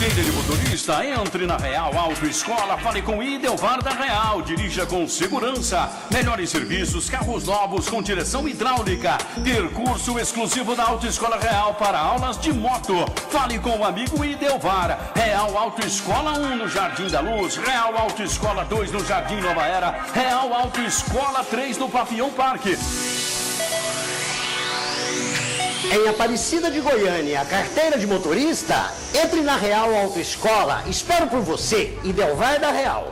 Carteira de motorista, entre na Real Autoescola, fale com Idelvar da Real, dirija com segurança, melhores serviços, carros novos com direção hidráulica, percurso exclusivo da Autoescola Real para aulas de moto. Fale com o amigo Idelvar. Real Autoescola 1 no Jardim da Luz, Real Autoescola 2 no Jardim Nova Era, Real Autoescola 3 no Pavião Parque. Em Aparecida de Goiânia, a carteira de motorista, entre na Real Autoescola. Espero por você, Idelvar da Real.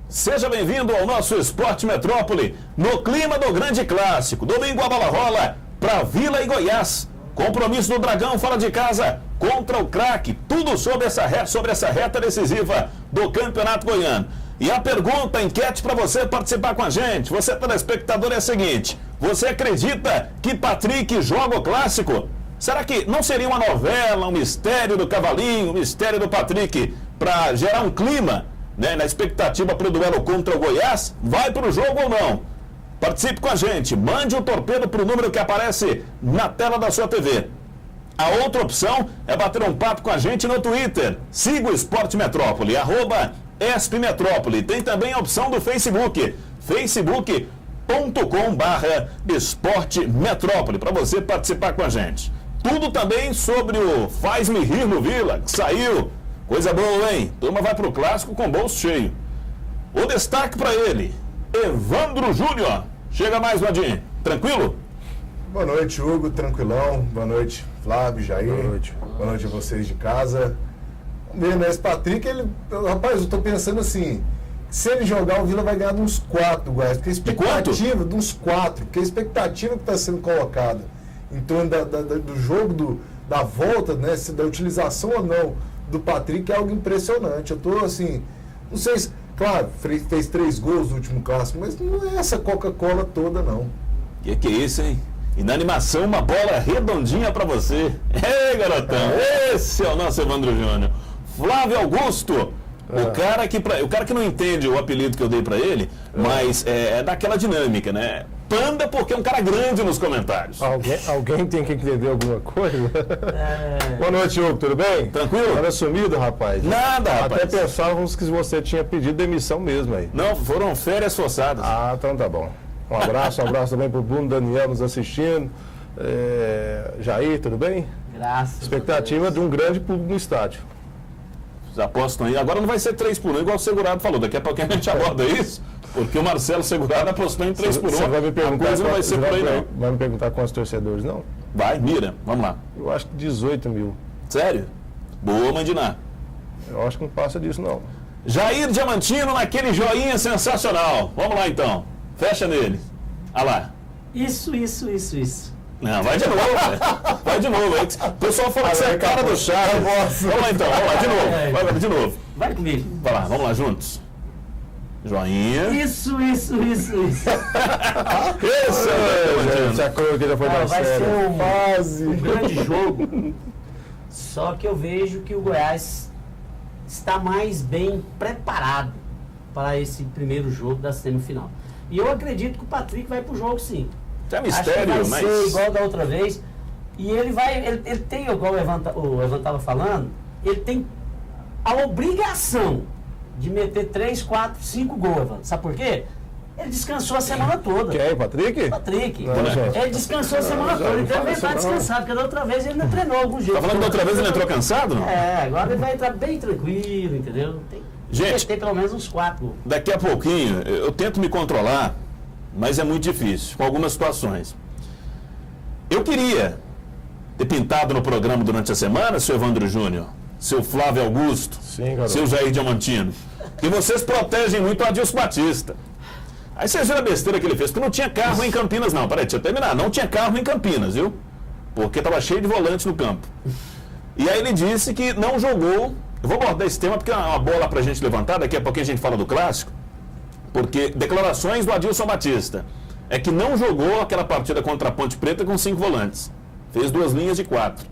Seja bem-vindo ao nosso Esporte Metrópole, no clima do grande clássico. Domingo a bola rola para Vila e Goiás. Compromisso do Dragão fora de casa contra o Craque. Tudo sobre essa reta decisiva do Campeonato Goiano. E a pergunta, a enquete para você participar com a gente, você telespectador, é a seguinte: você acredita que Patrick joga o clássico? Será que não seria uma novela, um mistério do Cavalinho, um mistério do Patrick, para gerar um clima, né, na expectativa para o duelo contra o Goiás? Vai para o jogo ou não? Participe com a gente, mande o torpedo para o número que aparece na tela da sua TV. A outra opção é bater um papo com a gente no Twitter. Siga o Esporte Metrópole, @ESPMetrópole. Tem também a opção do Facebook, facebook.com/Esporte Metrópole, para você participar com a gente. Tudo também sobre o Faz-me Rir no Vila, que saiu. Coisa boa, hein? Turma vai pro clássico com bolso cheio. O destaque para ele, Evandro Júnior. Chega mais, Vadinho. Tranquilo? Boa noite, Hugo. Tranquilão. Boa noite, Flávio, Jair. Boa noite. Boa noite a vocês de casa. Vamos ver, né? Esse Patrick, rapaz, eu tô pensando assim, se ele jogar, o Vila vai ganhar de uns 4 do Goiás. Porque a expectativa de uns 4, porque a expectativa que está sendo colocada em torno do jogo, da volta, né? Da utilização ou não do Patrick é algo impressionante. Eu tô assim, não sei se, claro, fez 3 gols no último clássico, mas não é essa Coca-Cola toda, não. Que é isso, hein? E na animação, uma bola redondinha pra você. Ei, garotão, esse é o nosso Evandro Júnior. Flávio Augusto, o cara que não entende o apelido que eu dei pra ele, mas é daquela dinâmica, né? Panda, porque é um cara grande nos comentários. Alguém tem que entender alguma coisa? Boa noite, Hugo, tudo bem? Tranquilo? Tava sumido, rapaz. Nada, rapaz. Até pensávamos que você tinha pedido demissão mesmo aí. Não, foram férias forçadas. Ah, então tá bom. Um abraço também pro Bruno Daniel nos assistindo. Jair, tudo bem? Graças. Expectativa de um grande público no estádio. Apostam aí. Agora não vai ser 3-1, igual o Segurado falou. Daqui a pouquinho a gente aborda isso, porque o Marcelo Segurado apostou em 3-1. Você vai me perguntar, a coisa não vai ser por aí, não. Vai me perguntar quantos torcedores, não? Vai, mira. Vamos lá. Eu acho que 18 mil. Sério? Boa, Mandiná. Eu acho que não passa disso, não. Jair Diamantino naquele joinha sensacional. Vamos lá, então. Fecha nele. Olha lá. Isso. Não, vai de novo, velho. Vai de novo. O pessoal fala que você é a cara do Charles. Vamos lá, então. Vamos lá, de novo. Vai de novo. Vai comigo. Vai lá, vamos lá, juntos. Joinha. Isso. Esse Gente, a coisa que já foi mais Vai séria. ser um grande jogo. Só que eu vejo que o Goiás está mais bem preparado para esse primeiro jogo da semifinal. E eu acredito que o Patrick vai pro jogo, sim. É mistério, Acho que vai ser igual da outra vez. E ele tem, igual o Evan estava falando, ele tem a obrigação de meter 3, 4, 5 gols, Evan. Sabe por quê? Ele descansou a semana toda. Quem é o Patrick? Patrick. Não, gente. Ele descansou a semana toda. Então ele vai estar descansado, porque da outra vez ele não treinou algum jeito. Tá falando da outra vez ele entrou cansado, não? Agora ele vai entrar bem tranquilo, entendeu? Tem Gente, que ter pelo menos uns 4 gols. Daqui a pouquinho, eu tento me controlar, mas é muito difícil, com algumas situações. Eu queria ter pintado no programa durante a semana, seu Evandro Júnior, seu Flávio Augusto, seu Jair Diamantino, que vocês protegem muito o Adilson Batista. Aí vocês viram a besteira que ele fez, porque não tinha carro em Campinas, não. Peraí, deixa eu terminar. Não tinha carro em Campinas, viu? Porque estava cheio de volantes no campo. E aí ele disse que não jogou. Eu vou abordar esse tema porque é uma bola pra gente levantar. Daqui a pouquinho a gente fala do clássico. Porque declarações do Adilson Batista é que não jogou aquela partida contra a Ponte Preta com 5 volantes. Fez 2 linhas de 4.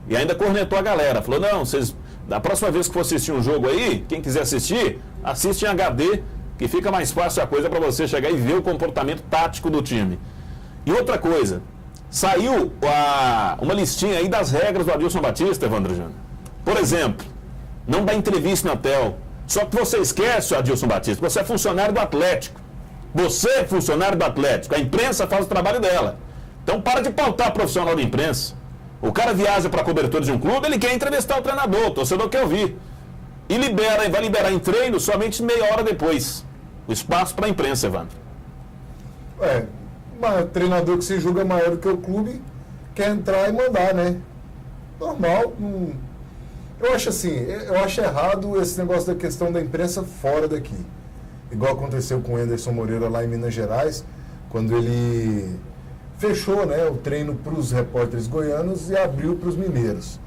E ainda cornetou a galera. Falou, não, vocês, da próxima vez que for assistir um jogo aí, quem quiser assistir, assiste em HD, que fica mais fácil a coisa para você chegar e ver o comportamento tático do time. E outra coisa, saiu uma listinha aí das regras do Adilson Batista, Evandro Júnior. Por exemplo, não dá entrevista na TEL. Só que você esquece, Adilson Batista, você é funcionário do Atlético. Você é funcionário do Atlético. A imprensa faz o trabalho dela. Então para de pautar profissional de imprensa. O cara viaja para a cobertura de um clube, ele quer entrevistar o treinador, o torcedor quer ouvir. E vai liberar em treino somente meia hora depois. O espaço para a imprensa, Evandro. Treinador que se julga maior do que o clube quer entrar e mandar, né? Normal. Eu acho assim, eu acho errado esse negócio da questão da imprensa fora daqui. Igual aconteceu com o Anderson Moreira lá em Minas Gerais, quando ele fechou, né, o treino para os repórteres goianos e abriu para os mineiros.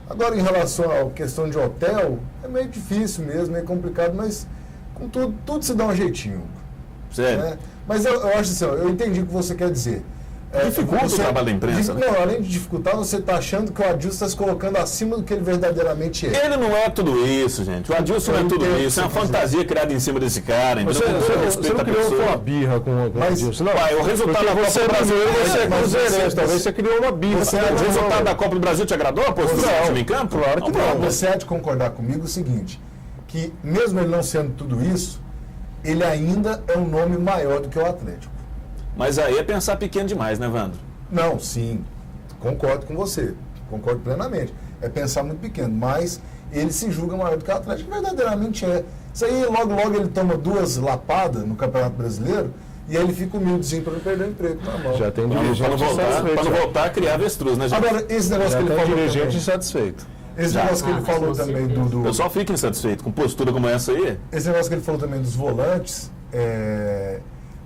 Agora, em relação à questão de hotel, é meio difícil mesmo, meio complicado, mas com tudo se dá um jeitinho. Sério? Né? Mas eu acho assim, eu entendi o que você quer dizer. Dificulta o trabalho da imprensa, né? Não, além de dificultar, você está achando que o Adilson está se colocando acima do que ele verdadeiramente é. Ele não é tudo isso, gente. O Adilson não é tudo isso. É uma fantasia criada em cima desse cara. Você não criou uma birra com o Adilson, não? O resultado da Copa do Brasil... Você é cruzeirense, talvez você criou uma birra. O resultado da Copa do Brasil te agradou, a postura do time em campo? Claro que não. Você há de concordar comigo o seguinte, que mesmo ele não sendo tudo isso, ele ainda é um nome maior do que o Atlético. Mas aí é pensar pequeno demais, né, Evandro? Não, sim, concordo com você, concordo plenamente. É pensar muito pequeno, mas ele se julga maior do que o Atlético, verdadeiramente é. Isso aí, logo ele toma 2 lapadas no Campeonato Brasileiro e aí ele fica humildezinho para não perder o emprego. Já tem dirigente para não voltar a criar avestruz, né, gente? Agora, esse negócio que ele falou dirigente também, insatisfeito. esse negócio que ele falou também do... O pessoal fica insatisfeito com postura como essa aí. Esse negócio que ele falou também dos volantes,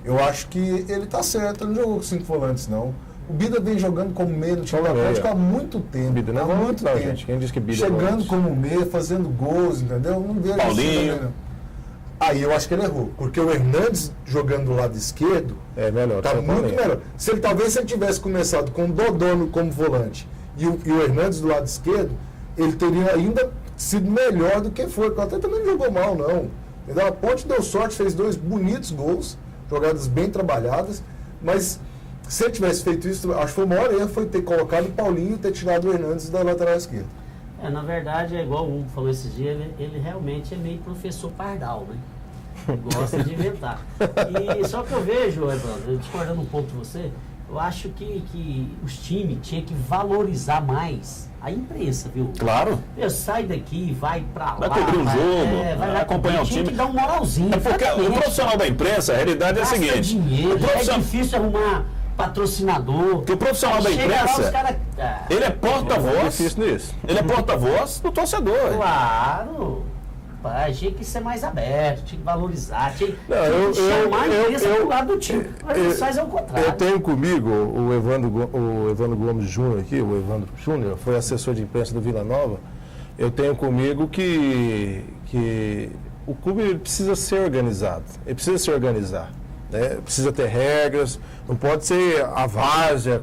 eu acho que ele está certo, ele não jogou com 5 volantes, não. O Bida vem jogando como meia no time do Atlético há muito tempo. Bida não é volante, não, gente. Quem diz que Bida chegando é volante? como meia, fazendo gols, entendeu? Não vejo Paulinho. assim, não. Aí eu acho que ele errou, porque o Hernandes jogando do lado esquerdo é melhor. tá muito melhor. Talvez se ele tivesse começado com o Dodô como volante e o Hernandes do lado esquerdo, ele teria ainda sido melhor do que foi. Porque o Atlético também não jogou mal, não. Entendeu? A Ponte deu sorte, fez 2 bonitos gols, jogadas bem trabalhadas, mas se ele tivesse feito isso, acho que foi o maior erro foi ter colocado o Paulinho e ter tirado o Hernandes da lateral esquerda. Na verdade, é igual o Hugo falou esses dias, ele realmente é meio professor pardal, né? Gosta de inventar. E só que eu vejo, Evandro, discordando um pouco de você, eu acho que os times tinham que valorizar mais a imprensa, viu? Claro. Sai daqui, vai pra lá. Vai cobrir um jogo, vai lá acompanhar o time. Tinha que dar um moralzinho. É porque o profissional da imprensa, a realidade é a seguinte. Dinheiro, é difícil arrumar patrocinador. Porque o profissional da imprensa, ele é porta-voz. Ele é porta-voz do torcedor. Claro. Tinha que ser mais aberto, tinha que valorizar, tinha que chamar a imprensa pro lado do time. Mas eles fazem ao contrário. Eu tenho comigo o Evandro Gomes Júnior aqui, o Evandro Júnior, foi assessor de imprensa do Vila Nova. Eu tenho comigo que o clube precisa ser organizado, ele precisa se organizar. Né? Precisa ter regras, não pode ser a várzea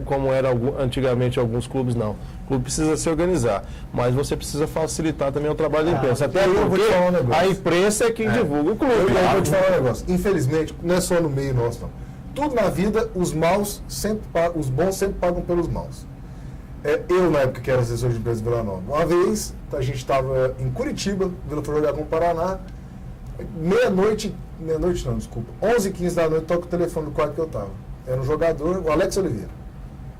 como era antigamente alguns clubes, não. O clube precisa se organizar, mas você precisa facilitar também o trabalho da imprensa. Até aí, porque a imprensa é quem divulga o clube. Eu vou te falar um negócio, infelizmente, não é só no meio nosso, não. Tudo na vida, os bons sempre pagam pelos maus. Eu, na época que era assessor de imprensa do Vila Nova, uma vez, a gente estava em Curitiba, o Vila foi jogar com o Paraná, meia-noite não, desculpa, 11h15 da noite, toca o telefone do quarto que eu estava. Era um jogador, o Alex Oliveira.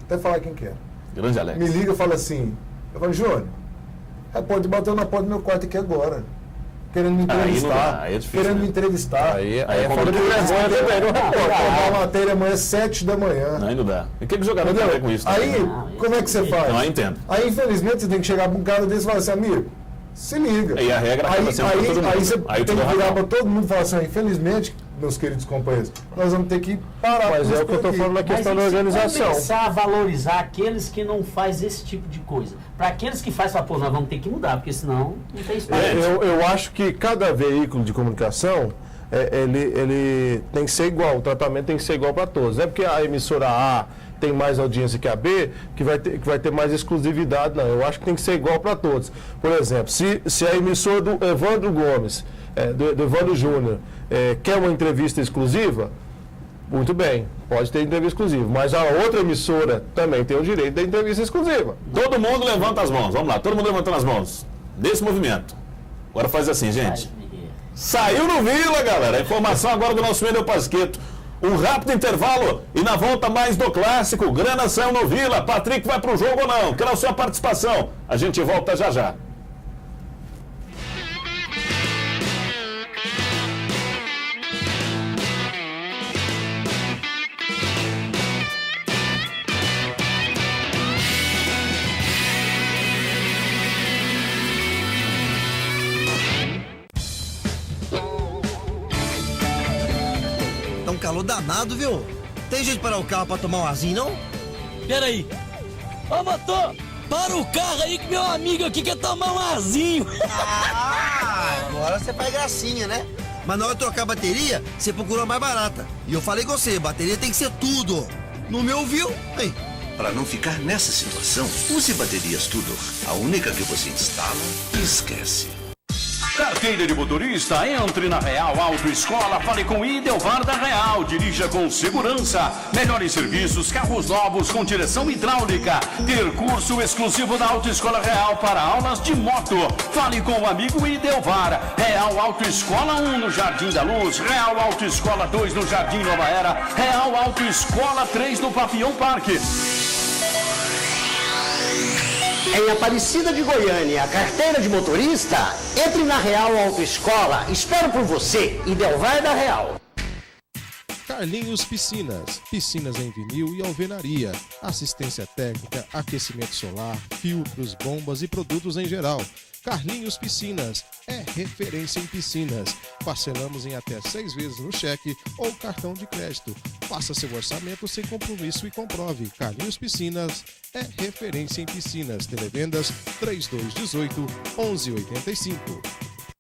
Até falar quem que era. Grande Alex. Me liga e fala assim, eu falo, Júnior, pode bater na porta do meu quarto aqui agora. Querendo me entrevistar. Aí é difícil, querendo né? me entrevistar. Aí é falta de vergonha também, não Tomar uma matéria amanhã às 7 da manhã. Não, aí não dá. E o que o jogador tem a ver com isso? Aí, Também? como é que você faz? Não, eu entendo. Aí, infelizmente, você tem que chegar para um cara desse e falar assim, amigo, se liga. E a regra acaba sendo pra todo mundo. Aí você Aí tem tu que dá virar razão. para todo mundo e falar assim, infelizmente, meus queridos companheiros, nós vamos ter que parar. Mas com é isso o que eu estou aqui. falando na questão da Mas organização. começar a valorizar aqueles que não fazem esse tipo de coisa. Para aqueles que fazem, pô, nós vamos ter que mudar, porque senão não tem espaço. Eu acho que cada veículo de comunicação, ele tem que ser igual, o tratamento tem que ser igual para todos. Não é porque a emissora A tem mais audiência que a B, que vai ter mais exclusividade, não. Eu acho que tem que ser igual para todos. Por exemplo, se a emissora do Evandro Gomes, do Evandro Júnior, quer uma entrevista exclusiva, muito bem, pode ter entrevista exclusiva, mas a outra emissora também tem o direito da entrevista exclusiva. Todo mundo levanta as mãos, vamos lá, todo mundo levantando as mãos, desse movimento. Agora faz assim, gente. Saiu no Vila, galera, a informação agora do nosso Wendel Pasquetto. Um rápido intervalo e na volta mais do clássico, grana saiu no Vila, Patrick vai pro jogo ou não? Quero a sua participação, a gente volta já já. Calor danado, viu? Tem jeito de parar o carro pra tomar um arzinho, não? Peraí. Ô, motor, para o carro aí que meu amigo aqui quer tomar um arzinho. Agora você faz gracinha, né? Mas na hora de trocar a bateria, você procurou a mais barata. E eu falei com você, bateria tem que ser tudo. Não me ouviu? Aí. Para não ficar nessa situação, use baterias Tudor. A única que você instala e esquece. Carteira de motorista, entre na Real Autoescola, fale com Idelvar da Real, dirija com segurança, melhores serviços, carros novos com direção hidráulica, ter curso exclusivo da Autoescola Real para aulas de moto, fale com o amigo Idelvar, Real Autoescola 1 no Jardim da Luz, Real Autoescola 2 no Jardim Nova Era, Real Autoescola 3 no Papillon Parque. Em Aparecida de Goiânia, carteira de motorista, entre na Real Autoescola, espero por você, Idelvar da Real. Carlinhos Piscinas, piscinas em vinil e alvenaria, assistência técnica, aquecimento solar, filtros, bombas e produtos em geral. Carlinhos Piscinas é referência em piscinas. Parcelamos em até 6 vezes no cheque ou cartão de crédito. Faça seu orçamento sem compromisso e comprove. Carlinhos Piscinas é referência em piscinas. Televendas 3218-1185.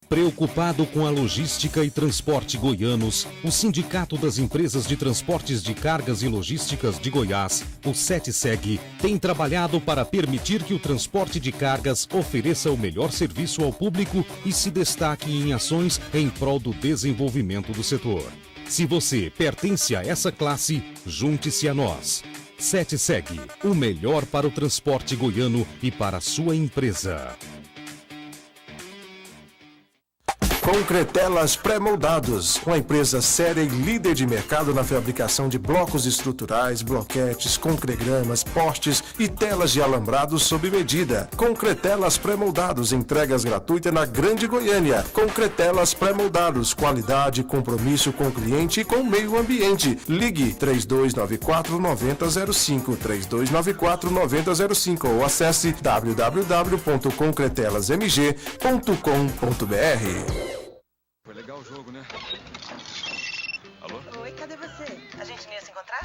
Preocupado com a logística e transporte goianos, o Sindicato das Empresas de Transportes de Cargas e Logísticas de Goiás, o SETSEG, tem trabalhado para permitir que o transporte de cargas ofereça o melhor serviço ao público e se destaque em ações em prol do desenvolvimento do setor. Se você pertence a essa classe, junte-se a nós. SETSEG, o melhor para o transporte goiano e para a sua empresa. Concretelas Pré-Moldados, uma empresa séria e líder de mercado na fabricação de blocos estruturais, bloquetes, concregramas, postes e telas de alambrado sob medida. Concretelas Pré-Moldados, entregas gratuitas na Grande Goiânia. Concretelas Pré-Moldados, qualidade, compromisso com o cliente e com o meio ambiente. Ligue 3294-9005, 3294-9005 ou acesse www.concretelasmg.com.br. Foi legal o jogo, né? Alô? Oi, cadê você? A gente não ia se encontrar?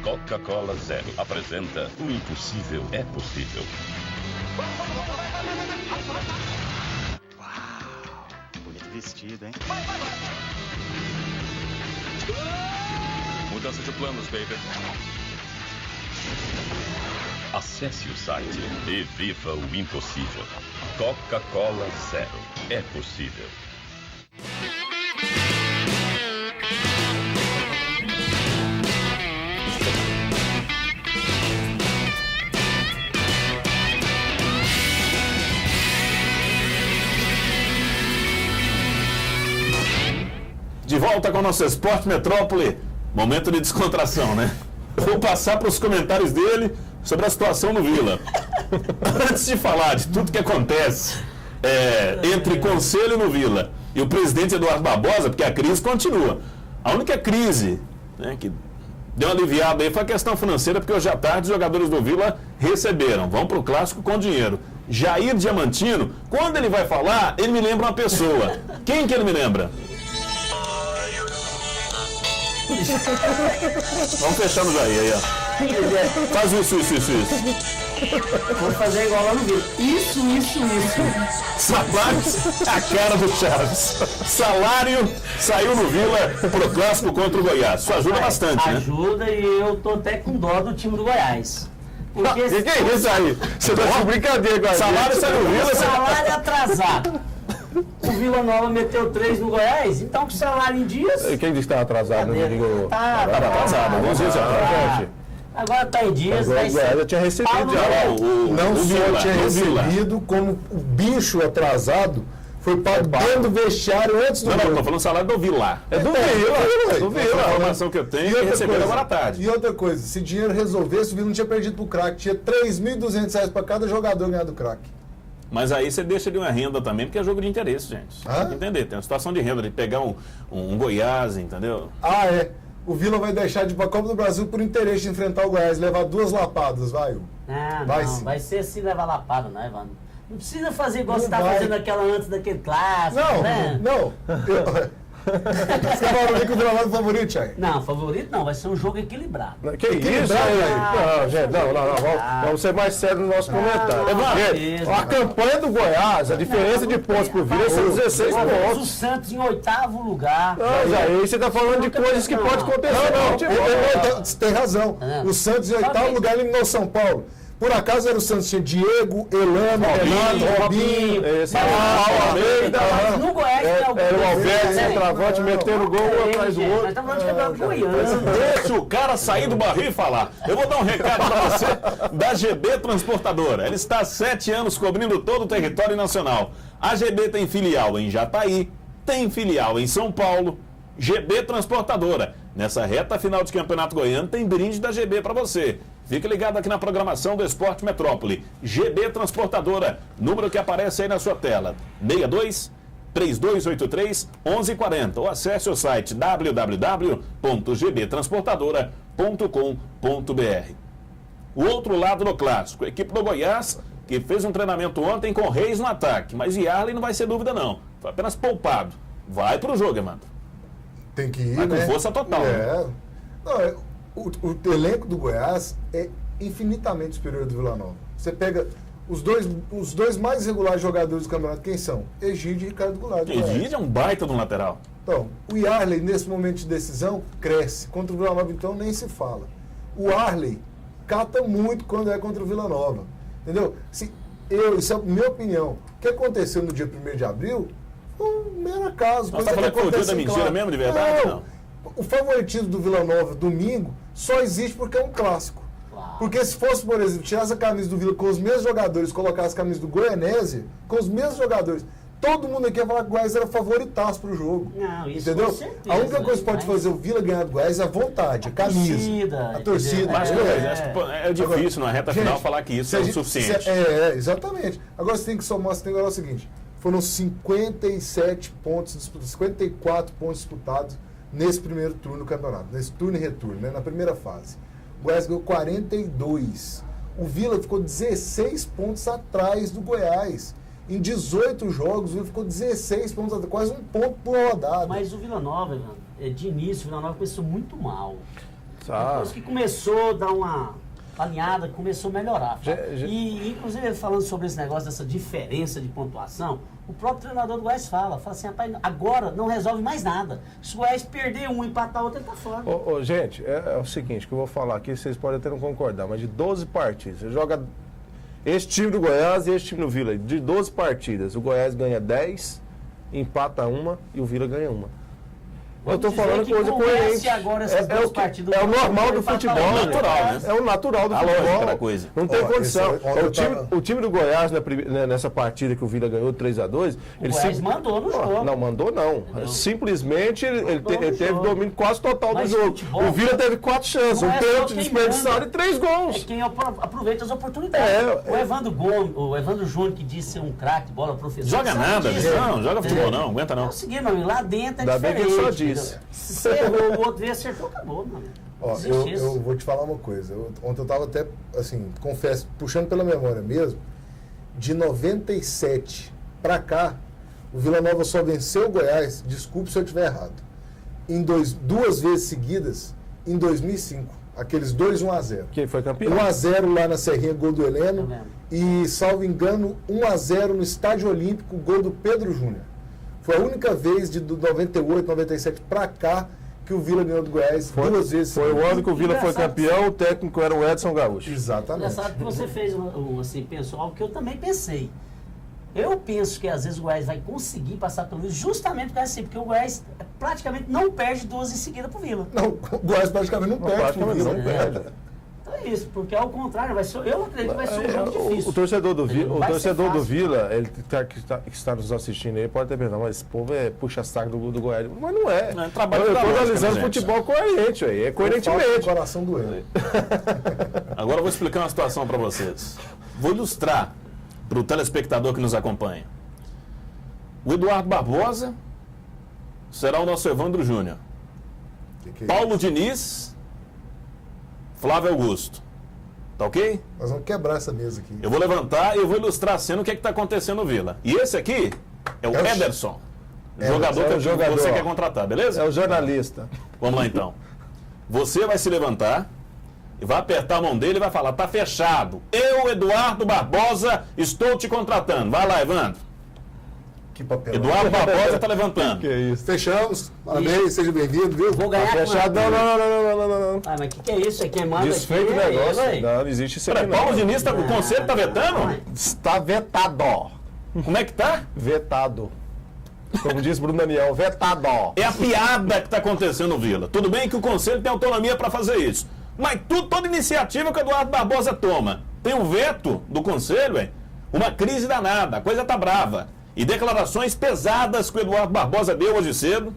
Coca-Cola Zero apresenta O Impossível é Possível. Uau! Bonito vestido, hein? Mudança de planos, baby. Acesse o site e viva o impossível. Coca-Cola Zero. É possível. De volta com o nosso Esporte Metrópole. Momento de descontração, né? Vou passar para os comentários dele sobre a situação no Vila. Antes de falar de tudo que acontece entre Conselho no Vila e o presidente Eduardo Barbosa, porque a crise continua. A única crise, né, que deu uma aliviada aí foi a questão financeira, porque hoje à tarde os jogadores do Vila receberam, vão para o Clássico com dinheiro. Jair Diamantino, quando ele vai falar, ele me lembra uma pessoa. Quem que ele me lembra? Vamos fechar no Jair aí, ó. Faz isso. Vou fazer igual lá no vídeo. Isso. Salário, a cara do Chaves. Salário saiu no Vila pro clássico contra o Goiás. Isso ajuda bastante, né? Ajuda, e eu tô até com dó do time do Goiás. Porque O que é isso aí? Você tá de brincadeira com a gente. Salário saiu no Vila. Salário atrasado. O Vila Nova meteu 3 no Goiás, então com salário em dias. Quem disse que estava atrasado? Tá atrasado. Alguns dias atrás. Agora tá em dias. Agora o Goiás já tinha recebido já. Não só tinha recebido, como o bicho atrasado foi pago dentro do vestiário antes do Não, jogo. tô falando salário do Vila. É do Vila. A informação que eu tenho é receber agora à tarde. E outra coisa, se dinheiro resolvesse, o Vila não tinha perdido pro craque. Tinha R$3.200 para cada jogador ganhar do craque. Mas aí você deixa de uma renda também, porque é jogo de interesse, gente. Tem que entender, tem uma situação de renda, de pegar um Goiás, entendeu? O Vila vai deixar de ir pra Copa do Brasil por interesse de enfrentar o Goiás, levar 2 lapadas, vai. Vai ser assim, levar lapada, não é, Evandro? Não precisa fazer igual você tá fazendo aquela antes daquele clássico, né? Não. Você tá falando que o Vila Nova é favorito, Chay? Não, favorito não, vai ser um jogo equilibrado. Que isso aí? Não, gente, não. Vamos ser mais sérios no nosso comentário. Gente, a campanha do Goiás, a diferença de pontos pro Vila são 16 pontos. O Santos em 8º lugar. Mas aí você tá falando de coisas que pode acontecer. Você tem razão. O Santos em 8º lugar eliminou São Paulo. Por acaso era o Santos, tinha Diego, Elano, Renato, Robinho, No Goiás era o Alberto, centroavante, metendo gol um atrás do outro. Nós estamos falando de campeonato goiano. Deixa o cara sair do barril e falar. Eu vou dar um recado para você da GB Transportadora. Ela está há 7 anos cobrindo todo o território nacional. A GB tem filial em Jataí, tem filial em São Paulo. GB Transportadora. Nessa reta final de campeonato goiano tem brinde da GB para você. Fique ligado aqui na programação do Esporte Metrópole. GB Transportadora, número que aparece aí na sua tela. 62-3283-1140. Ou acesse o site www.gbtransportadora.com.br. O outro lado do clássico, a equipe do Goiás, que fez um treinamento ontem com Reis no ataque. Mas Yarley não vai ser dúvida não. Foi apenas poupado. Vai pro jogo, Evandro. Tem que ir, vai com força total. Né? O elenco do Goiás é infinitamente superior ao do Vila Nova. Você pega os dois mais regulares jogadores do campeonato, quem são? Egídio e Ricardo Goulart. Egídio é um baita do lateral. Então, o Yarley, nesse momento de decisão, cresce. Contra o Vila Nova, então, nem se fala. O Arley cata muito quando é contra o Vila Nova. Entendeu? Isso é a minha opinião. O que aconteceu no dia 1º de abril foi um mero acaso. Você está falando que foi o dia da mentira mesmo, de verdade? Não. O favoritismo do Vila Nova domingo só existe porque é um clássico. Porque se fosse, por exemplo, tirasse a camisa do Vila com os mesmos jogadores, colocasse a camisa do Goianésia com os mesmos jogadores, todo mundo aqui ia falar que o Goiás era favoritaço pro jogo. Não, isso entendeu? Com certeza, a única coisa que pode fazer o Vila ganhar do Goiás é a vontade, a camisa. A torcida. Mas é difícil na reta final falar que isso é o suficiente. Exatamente. Agora você tem que somar, você tem que olhar o seguinte: foram 57 pontos disputados, 54 pontos disputados nesse primeiro turno do campeonato, nesse turno e retorno, né, na primeira fase. O Goiás ganhou 42. O Vila ficou 16 pontos atrás do Goiás. Em 18 jogos, o Vila ficou 16 pontos atrás, quase um ponto por rodada. Mas o Vila Nova, de início, o Vila Nova começou muito mal. Depois que começou a dar uma alinhada, começou a melhorar. E, inclusive, falando sobre esse negócio dessa diferença de pontuação, o próprio treinador do Goiás fala assim, rapaz, agora não resolve mais nada. Se o Goiás perder um e empatar outro, ele tá fora. Gente, é o seguinte, que eu vou falar aqui, vocês podem até não concordar, mas de 12 partidas, você joga esse time do Goiás e esse time do Vila, de 12 partidas, o Goiás ganha 10, empata uma e o Vila ganha uma. Eu estou falando coisa coerente. É o normal do futebol. É o natural, né? É o natural do futebol. Não tem condição. O time do Goiás, nessa partida que o Vila ganhou 3-2... O Goiás mandou no jogo. Não, mandou não. Simplesmente ele teve domínio quase total do jogo. O Vila teve 4 chances. Um pênalti desperdiçado e 3 gols. É quem aproveita as oportunidades. O Evandro Gomes, o Evandro Júnior, que disse ser um craque, bola, professor. Joga nada, não joga futebol não, aguenta não. É o seguinte, meu amigo, lá dentro é diferente. Se você errou, o outro acertou, acabou, mano. Eu vou te falar uma coisa. Ontem eu estava até, assim, confesso, puxando pela memória mesmo, de 97 para cá, o Vila Nova só venceu o Goiás, desculpe se eu estiver errado, em duas vezes seguidas, em 2005. Aqueles 2 1-0. Quem foi campeão? 1-0 lá na Serrinha, gol do Heleno. E, salvo engano, 1-0 no Estádio Olímpico, gol do Pedro Júnior. Foi a única vez de 98, 97 para cá que o Vila ganhou do Goiás 2 vezes. Foi o ano que o Vila foi campeão, o técnico era o Edson Gaúcho. Exatamente. Engraçado que você fez assim, pensou algo que eu também pensei. Eu penso que às vezes o Goiás vai conseguir passar pelo Vila justamente por causa assim, porque o Goiás praticamente não perde 2 em seguida pro Vila. Não, o Goiás praticamente não perde pro Vila. Não perde. Então é isso, porque ao contrário, eu acredito que vai ser um jogo difícil. O torcedor do Vila, ele que está nos assistindo aí, pode ter pensado, mas esse povo puxa saco do Goiás. Mas não é. Não, é trabalho eu da estou lógica, analisando né, futebol coerente, aí, é coerentemente. Coração doendo. Agora eu vou explicar uma situação para vocês. Vou ilustrar para o telespectador que nos acompanha. O Eduardo Barbosa será o nosso Evandro Júnior. Paulo Diniz, Flávio Augusto. Tá ok? Nós vamos quebrar essa mesa aqui. Eu vou levantar e eu vou ilustrar a cena o que está acontecendo no Vila. E esse aqui é o Ederson. Jogador que você quer contratar, beleza? É o jornalista. Vamos lá então. Você vai se levantar e vai apertar a mão dele e vai falar, tá fechado. Eu, Eduardo Barbosa, estou te contratando. Vai lá, Evandro. Que papel. Eduardo Barbosa está levantando. Que é isso? Fechamos. Parabéns, seja bem-vindo, viu? Vou ganhar fechado. Não. Ah, mas o que é isso? É quem manda Desfeito o aqui, negócio. ele, Não existe isso aqui não. Paulo Diniz, o conselho está vetando? Está vetado. Como é que tá? Vetado. Como diz Bruno Daniel, vetado. É a piada que está acontecendo no Vila. Tudo bem que o conselho tem autonomia para fazer isso. Mas toda iniciativa que o Eduardo Barbosa toma tem um veto do conselho, uma crise danada, a coisa tá brava. E declarações pesadas que o Eduardo Barbosa deu hoje cedo,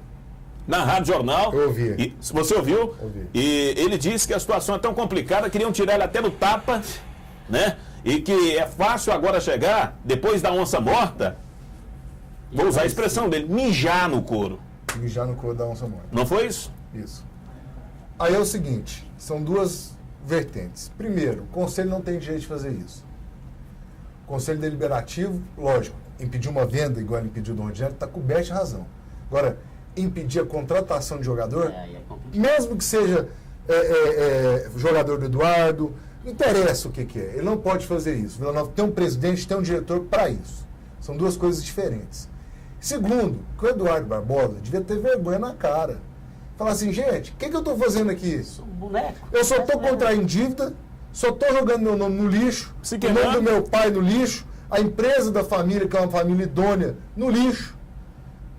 na Rádio Jornal. Eu ouvi. E, você ouviu? Ouvi. E ele disse que a situação é tão complicada, queriam tirar ele até no tapa, né? E que é fácil agora chegar, depois da onça morta, vou usar a expressão dele, mijar no couro. Mijar no couro da onça morta. Não foi isso? Isso. Aí é o seguinte, são 2 vertentes. Primeiro, o Conselho não tem direito de fazer isso. O Conselho Deliberativo, lógico, impedir uma venda, igual ele impediu do Rogério, está coberto de razão. Agora, impedir a contratação de jogador, mesmo que seja jogador do Eduardo, não interessa o que é, ele não pode fazer isso. O Vila Nova tem um presidente, tem um diretor para isso. São 2 coisas diferentes. Segundo, que o Eduardo Barbosa devia ter vergonha na cara. Falar assim, gente, o que eu estou fazendo aqui? Sou um boneco. Eu só estou contraindo dívida, só estou jogando meu nome no lixo, o nome do meu pai no lixo, a empresa da família, que é uma família idônea, no lixo.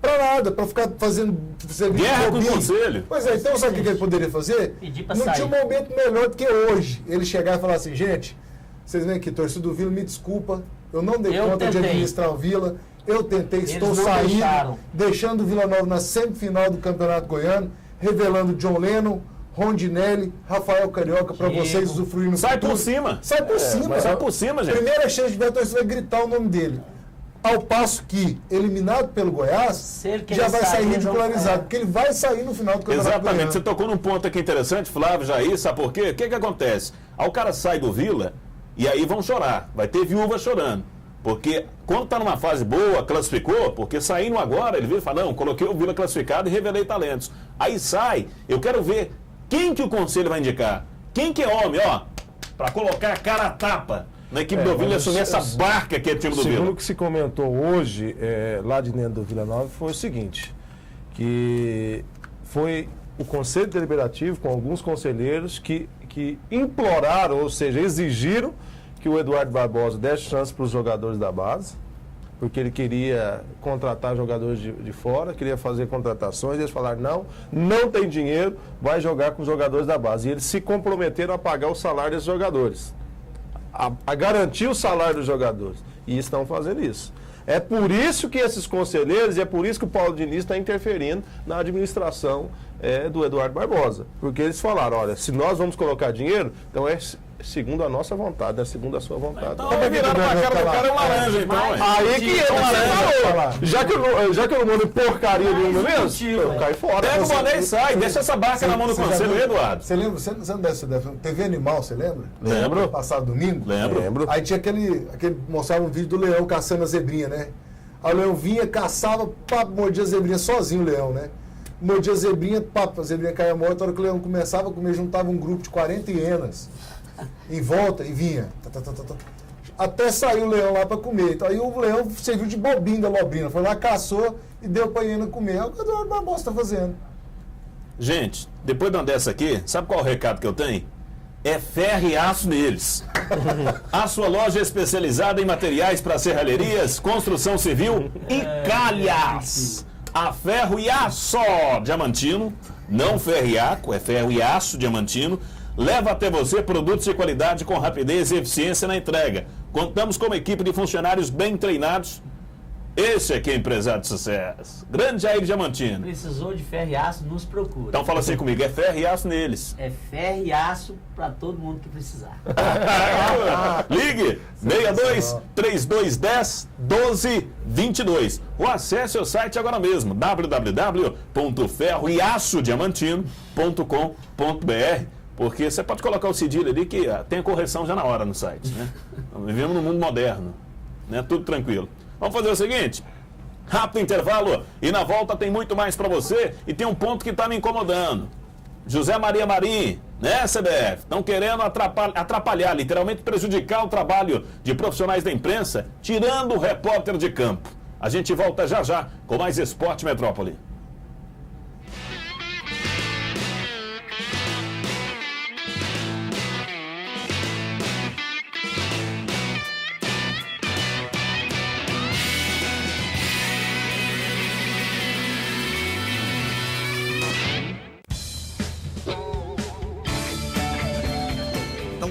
Pra nada, pra ficar fazendo serviço guerra bobinho. com o conselho. Pois é, então sabe o que ele poderia fazer? Não tinha um momento melhor do que hoje. Ele chegar e falar assim, gente, vocês vêm aqui, torcida do Vila, me desculpa, eu não dei conta de administrar o Vila, eu tentei, estou saindo, deixando o Vila Nova na semifinal do Campeonato Goiano, revelando John Lennon, Rondinelli, Rafael Carioca, para vocês usufruírem no Sai futuro. por cima. Sai por cima. Sai por cima, gente. Primeira chance de ver a torcida vai gritar o nome dele. Ao passo que, eliminado pelo Goiás, já vai sair ridicularizado, porque ele vai sair no final do Campeonato Exatamente. Goiano. Você tocou num ponto aqui interessante, Flávio, Jair, sabe por quê? O que acontece? Aí o cara sai do Vila e aí vão chorar. Vai ter viúva chorando. Porque quando está numa fase boa, classificou, porque saindo agora, ele vira e fala, não, coloquei o Vila classificado e revelei talentos. Aí sai, eu quero ver quem que o conselho vai indicar. Quem que é homem, ó, para colocar a cara a tapa na equipe do Vila e assumir essa barca que é o time do Vila. Segundo o que se comentou hoje, lá de dentro do Vila Nova, foi o seguinte, que foi o Conselho Deliberativo, com alguns conselheiros, que imploraram, ou seja, exigiram que o Eduardo Barbosa desse chance para os jogadores da base, porque ele queria contratar jogadores de fora, queria fazer contratações, e eles falaram, não tem dinheiro, vai jogar com os jogadores da base. E eles se comprometeram a pagar o salário desses jogadores, a garantir o salário dos jogadores. E estão fazendo isso. É por isso que esses conselheiros, e é por isso que o Paulo Diniz está interferindo na administração do Eduardo Barbosa. Porque eles falaram, olha, se nós vamos colocar dinheiro, então é segundo a nossa vontade, né? Segundo a sua vontade. Então vai virar pra cara do cara um laranja, então. Aí que entra laranja. Já que eu não mando porcaria nenhuma mesmo, eu caio fora. Pega o boné e sai, deixa essa barca na mão do conselho, Eduardo. Você lembra? Você não deve TV Animal, você lembra? Lembro. Passado domingo? Lembro. Aí tinha aquele mostrava um vídeo do leão caçando a zebrinha, né? Aí o leão vinha, caçava, mordia a zebrinha sozinho, o leão, né? mordia a zebrinha, papo, a zebrinha caía morta, a hora que o leão começava a comer, juntava um grupo de 40 hienas em volta e vinha. Até saiu o leão lá para comer. Então, aí o leão serviu de bobinho da lobrina, foi lá, caçou e deu para a hiena comer. É o que o Eduardo Barbosa está fazendo. Gente, depois de uma dessa aqui, sabe qual é o recado que eu tenho? É ferro e aço neles. A sua loja especializada em materiais para serralherias, construção civil e calhas. A Ferro e Aço Diamantino, não ferro e aço, é Ferro e Aço Diamantino, leva até você produtos de qualidade com rapidez e eficiência na entrega. Contamos com uma equipe de funcionários bem treinados. Esse aqui é empresário de sucesso. Grande Jair Diamantino. Precisou de ferro e aço, nos procura. Então fala assim comigo, é ferro e aço neles. É ferro e aço para todo mundo que precisar. Ligue 62-3210-1222 ou acesse o site agora mesmo, www.ferroeaçodiamantino.com.br, porque você pode colocar o cedilho ali que tem a correção já na hora no site, né? Vivemos num mundo moderno, né? Tudo tranquilo. Vamos fazer o seguinte, rápido intervalo e na volta tem muito mais para você e tem um ponto que está me incomodando. José Maria Marim, né, CBF? Estão querendo atrapalhar, literalmente prejudicar o trabalho de profissionais da imprensa, tirando o repórter de campo. A gente volta já já com mais Esporte Metrópole.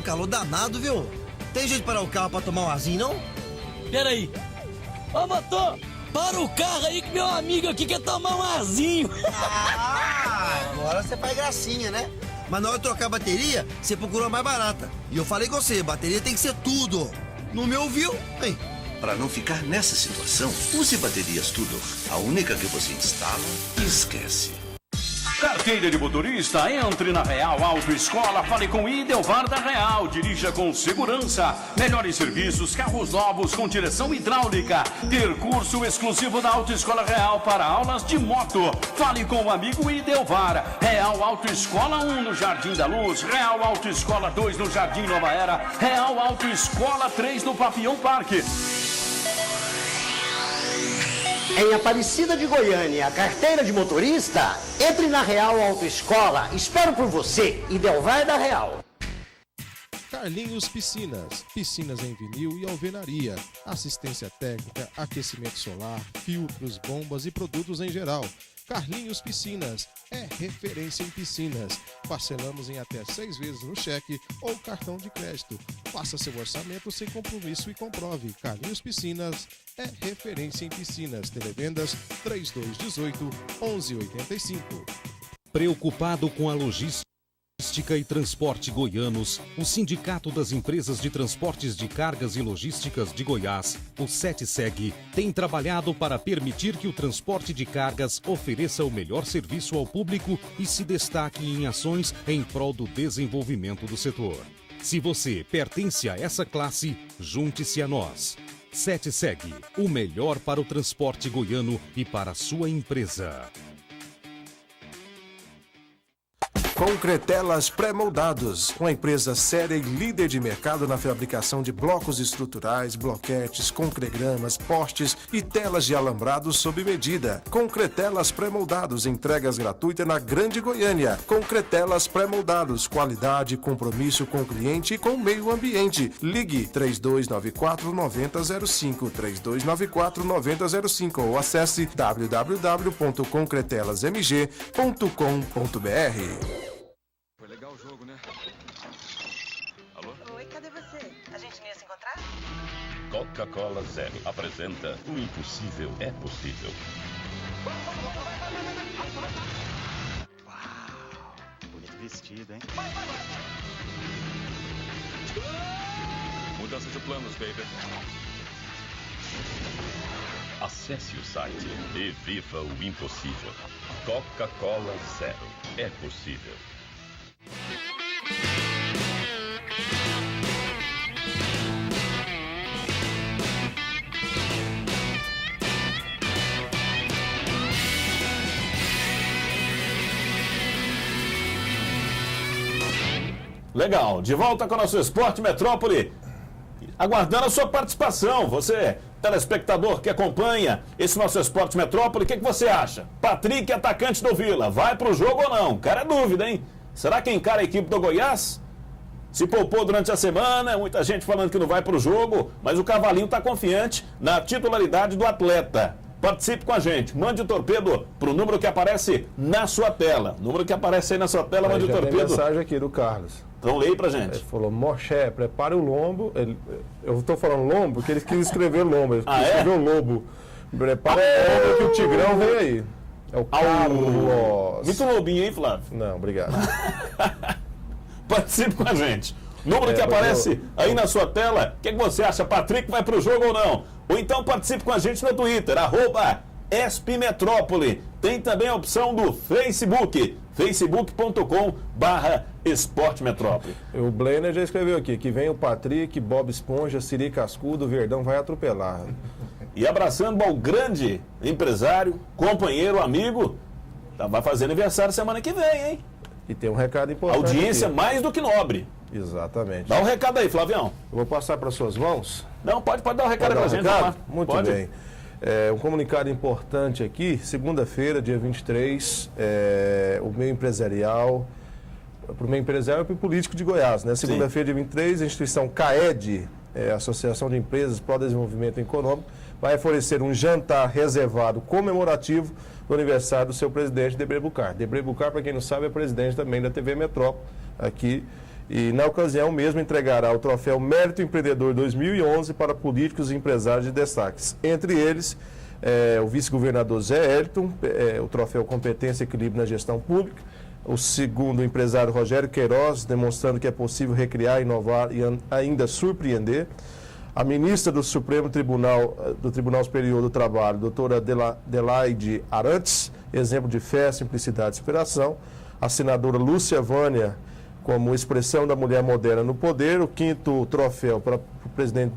Calor danado, viu? Tem jeito de parar o carro pra tomar um arzinho, não? Pera aí. Ô, motor, para o carro aí que meu amigo aqui quer tomar um arzinho. Agora você faz gracinha, né? Mas na hora de trocar a bateria, você procurou a mais barata. E eu falei com você, bateria tem que ser tudo. Não me ouviu? Hein? Para não ficar nessa situação, use baterias Tudor. A única que você instala e esquece. Carteira de motorista, entre na Real Autoescola, fale com Idelvar da Real, dirija com segurança, melhores serviços, carros novos com direção hidráulica, ter curso exclusivo da Autoescola Real para aulas de moto, fale com o amigo Idelvar, Real Autoescola 1 no Jardim da Luz, Real Autoescola 2 no Jardim Nova Era, Real Autoescola 3 no Papião Parque. Em Aparecida de Goiânia, carteira de motorista, entre na Real Autoescola. Espero por você, Idelvar da Real. Carlinhos Piscinas, piscinas em vinil e alvenaria, assistência técnica, aquecimento solar, filtros, bombas e produtos em geral. Carlinhos Piscinas é referência em piscinas. Parcelamos em até 6 vezes no cheque ou cartão de crédito. Faça seu orçamento sem compromisso e comprove. Carlinhos Piscinas é referência em piscinas. Televendas 3218-1185. Preocupado com a logística e Transporte Goianos, o Sindicato das Empresas de Transportes de Cargas e Logísticas de Goiás, o SETSEG, tem trabalhado para permitir que o transporte de cargas ofereça o melhor serviço ao público e se destaque em ações em prol do desenvolvimento do setor. Se você pertence a essa classe, junte-se a nós. SETSEG, o melhor para o transporte goiano e para a sua empresa. Concretelas Pré-Moldados, uma empresa séria e líder de mercado na fabricação de blocos estruturais, bloquetes, concregramas, postes e telas de alambrado sob medida. Concretelas Pré-Moldados, entregas gratuitas na Grande Goiânia. Concretelas Pré-Moldados, qualidade, compromisso com o cliente e com o meio ambiente. Ligue 3294-9005, 3294-9005 ou acesse www.concretelasmg.com.br. Foi legal o jogo, né? Alô? Oi, cadê você? A gente não ia se encontrar? Coca-Cola Zero apresenta O Impossível é Possível. Uau, bonito vestido, hein? Mudança de planos, baby. Acesse o site e viva o impossível. Coca-Cola Zero. É possível. Legal. De volta com o nosso Esporte Metrópole. Aguardando a sua participação. Você, telespectador que acompanha esse nosso Esporte Metrópole, o que você acha? Patrick, atacante do Vila, vai pro jogo ou não? Cara, é dúvida, hein? Será que encara a equipe do Goiás? Se poupou durante a semana, muita gente falando que não vai pro jogo, mas o Cavalinho está confiante na titularidade do atleta. Participe com a gente, mande o torpedo pro número que aparece na sua tela. Número que aparece aí na sua tela, mande o torpedo. Tem mensagem aqui do Carlos. Então leia pra gente. Ele falou, Moché, prepare o lombo. Eu estou falando lombo porque ele quis escrever lombo. Ele escreveu lobo. Prepare o lombo que o Tigrão vem aí. É o Carlos. Muito lobinho, hein, Flávio? Não, obrigado. Participe com a gente. Número que aparece aí na sua tela. O que você acha? Patrick vai pro jogo ou não? Ou então participe com a gente no Twitter, @ESPMetrópole. Tem também a opção do Facebook, facebook.com/esportemetrópole. O Blenner já escreveu aqui, que vem o Patrick, Bob Esponja, Siri Cascudo, o Verdão vai atropelar. E abraçando ao grande empresário, companheiro, amigo, vai fazer aniversário semana que vem, hein? E tem um recado importante. Audiência aqui. Mais do que nobre. Exatamente. Dá um recado aí, Flavião. Eu vou passar para suas mãos. Não, pode dar um recado pra gente. Muito pode? bem. Um comunicado importante aqui, segunda-feira, dia 23, o meio empresarial, para o meio empresarial e para o político de Goiás, né? Segunda-feira, dia 23, a instituição CAED, Associação de Empresas para o Desenvolvimento Econômico, vai oferecer um jantar reservado comemorativo do aniversário do seu presidente, Debré Bucar. Debré Bucar, para quem não sabe, é presidente também da TV Metrópole aqui. E, na ocasião, mesmo entregará o troféu Mérito Empreendedor 2011 para políticos e empresários de destaques. Entre eles, o vice-governador Zé Elton, o troféu Competência e Equilíbrio na Gestão Pública, o segundo, o empresário Rogério Queiroz, demonstrando que é possível recriar, inovar e ainda surpreender. A ministra do Supremo Tribunal, do Tribunal Superior do Trabalho, doutora Adelaide Arantes, exemplo de fé, simplicidade e inspiração. A senadora Lúcia Vânia, como expressão da mulher moderna no poder. O quinto troféu para a presidente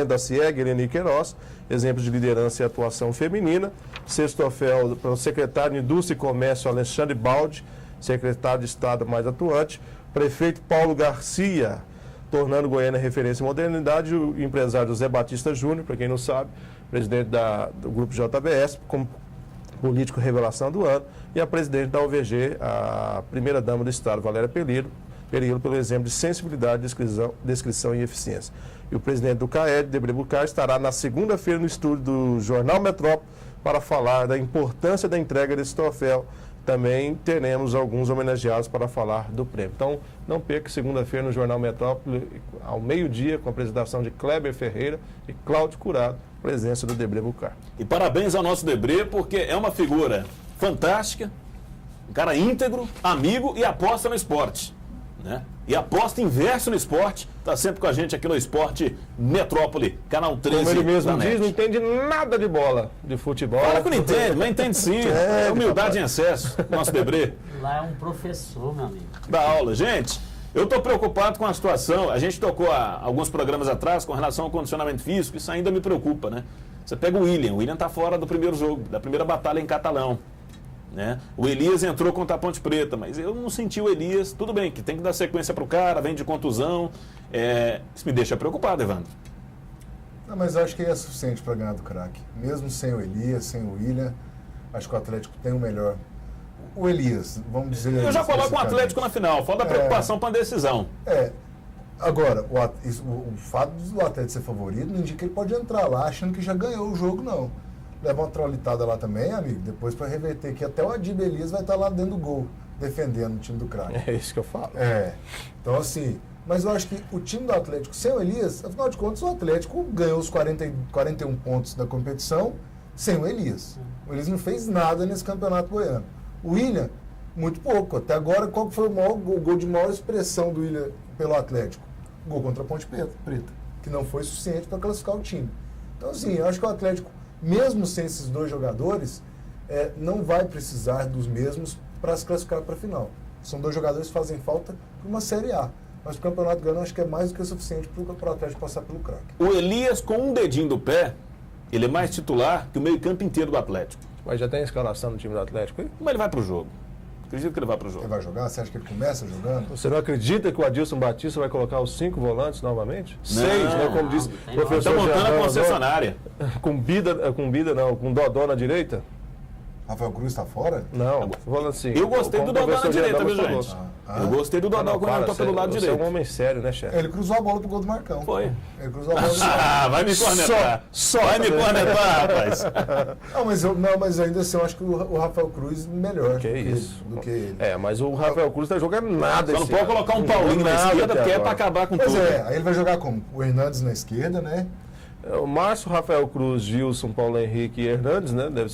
da CIEG, Eleni Queiroz, exemplo de liderança e atuação feminina. Sexto troféu para o secretário de Indústria e Comércio, Alexandre Baldi, secretário de Estado mais atuante. Prefeito Paulo Garcia, tornando Goiânia referência em modernidade. O empresário José Batista Júnior, para quem não sabe, presidente do Grupo JBS, como político revelação do ano. E a presidente da UVG, a primeira-dama do Estado, Valéria Perillo, pelo exemplo de sensibilidade, descrição e eficiência. E o presidente do CAED, Debré Bucar, estará na segunda-feira no estúdio do Jornal Metrópole para falar da importância da entrega desse troféu. Também teremos alguns homenageados para falar do prêmio. Então, não perca segunda-feira no Jornal Metrópole, ao meio-dia, com a apresentação de Kleber Ferreira e Cláudio Curado, presença do Debré Bucar. E parabéns ao nosso Debré, porque é uma figura fantástica, um cara íntegro, amigo e aposta no esporte, né? E aposta, investe no esporte, está sempre com a gente aqui no Esporte Metrópole, canal 13. Como ele mesmo diz, não entende nada de bola, de futebol. Fala que não entende, mas entende sim. É humildade em excesso, nosso Debré. Lá é um professor, meu amigo. Da aula. Gente, eu estou preocupado com a situação. A gente tocou há alguns programas atrás com relação ao condicionamento físico, isso ainda me preocupa, né? Você pega o William está fora do primeiro jogo, da primeira batalha em Catalão. Né? O Elias entrou contra a Ponte Preta, mas eu não senti o Elias. Tudo bem, que tem que dar sequência para o cara, vem de contusão. Isso me deixa preocupado, Evandro. Não, mas eu acho que é suficiente para ganhar do craque. Mesmo sem o Elias, sem o William, acho que o Atlético tem o melhor. O Elias, vamos dizer... Eu já coloco o Atlético na final, falta a preocupação para a decisão. Agora, o fato do Atlético ser favorito não indica que ele pode entrar lá achando que já ganhou o jogo, não. Leva uma trolitada lá também, amigo, depois para reverter, que até o Adib Elias vai estar lá dentro do gol, defendendo o time do craque. É isso que eu falo. Então assim, mas eu acho que o time do Atlético sem o Elias, afinal de contas, o Atlético ganhou os 41 pontos da competição sem o Elias. O Elias não fez nada nesse campeonato goiano. O William, muito pouco. Até agora, qual foi o gol de maior expressão do William pelo Atlético? Gol contra a Ponte Preta, que não foi suficiente para classificar o time. Então assim, eu acho que o Atlético, mesmo sem esses dois jogadores, não vai precisar dos mesmos para se classificar para a final. São dois jogadores que fazem falta para uma Série A. Mas o Campeonato Goiano acho que é mais do que o suficiente para o Atlético passar pelo craque. O Elias, com um dedinho do pé, ele é mais titular que o meio-campo inteiro do Atlético. Mas já tem a escalação do time do Atlético aí? Mas ele vai para o jogo. Acredito que ele vai pro jogo. Ele vai jogar? Você acha que ele começa jogando? Você não acredita que o Adilson Batista vai colocar os 5 volantes novamente? Não, 6, né? Como disse o professor. Está montando a concessionária. Com Dodó na direita? Rafael Cruz está fora? Não, falando assim. Eu gostei do Dodó na direita, viu, gente? Eu gostei do Dodó quando ele pelo lado direito. Você é um homem sério, né, chefe? Ele cruzou a bola pro gol do Marcão. Foi. Ele cruzou a bola do Ah, vai me cornetar. Vai me cornetar, rapaz. Mas ainda assim, eu acho que o Rafael Cruz melhor do que ele. Mas o Rafael Cruz tá jogando nada. Só não pode colocar um Paulinho na esquerda, porque é pra acabar com tudo. Pois é, aí ele vai jogar como? O Hernandes na esquerda, né? O Márcio, Rafael Cruz, Gilson, Paulo Henrique e Hernandes, né? Deve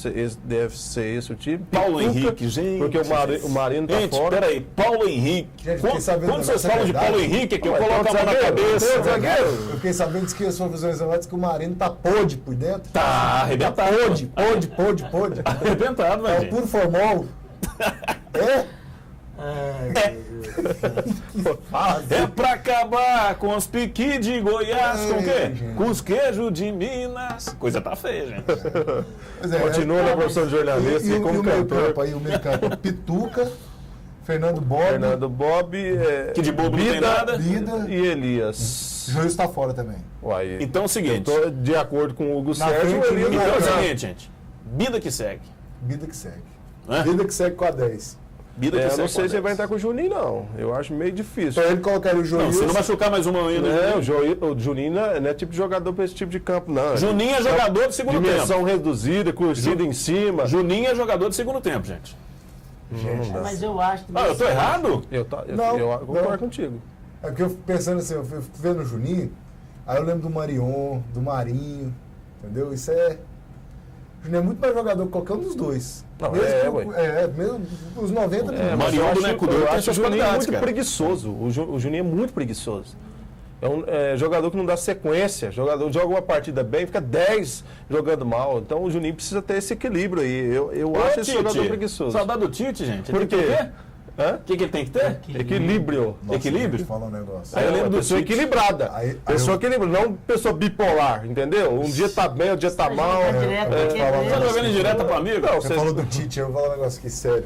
ser esse o time. Paulo Henrique, gente. Porque o Marino tá gente, fora. Peraí, Paulo Henrique. Gente, quando vocês falam de Paulo Henrique, é que eu coloco a mão na cabeça. Eu fiquei sabendo que as suas antes que o Marino tá podre por dentro. Tá arrebentado. Podre. Arrebentado, É velho. o puro formol. É pra acabar com os piqui de Goiás, com o quê? Gente. Com os queijos de Minas. Coisa tá feia, gente. Continua na profissão de jornalista e como cantor. O meio campo, Pituca, Fernando Bob, que de bobo não tem nada. Bida e Elias. Joilson está fora também. Uai, então é o seguinte. Eu tô de acordo com o Hugo Na Sérgio. frente, Então é o seguinte, gente. Bida que segue. Bida que segue com a 10. Eu não sei se ele vai entrar com o Juninho, não. Eu acho meio difícil. Então ele colocaria o Joilson. Não, se não machucar mais uma ainda. O Juninho não é tipo de jogador para esse tipo de campo, não. Juninho é jogador de segundo tempo. Dimensão reduzida, curtida em cima. Juninho é jogador de segundo tempo, gente. Mas eu acho que... eu tô errado? Eu concordo contigo. É porque eu fico pensando assim, eu fico vendo o Juninho, aí eu lembro do Marion, do Marinho, entendeu? Isso é... O Juninho é muito mais jogador que qualquer um dos dois. Não, mesmo os 90 minutos. Marion, eu acho o Juninho muito preguiçoso. O Juninho é muito preguiçoso. É um jogador que não dá sequência. Jogador joga uma partida bem, fica 10 jogando mal. Então o Juninho precisa ter esse equilíbrio aí. Eu acho esse jogador preguiçoso. Saudade do Tite, gente. Por quê? O que ele tem que ter? Equilíbrio. Nossa, Equilíbrio? Fala um negócio. Aí eu lembro do pessoa Tite. equilibrada. Pessoa equilibrada, não pessoa bipolar, entendeu? Um dia tá bem, outro dia tá mal. Tá jogando em direta pro amigo? Não, Você falou do Tite, eu vou falar um negócio aqui sério.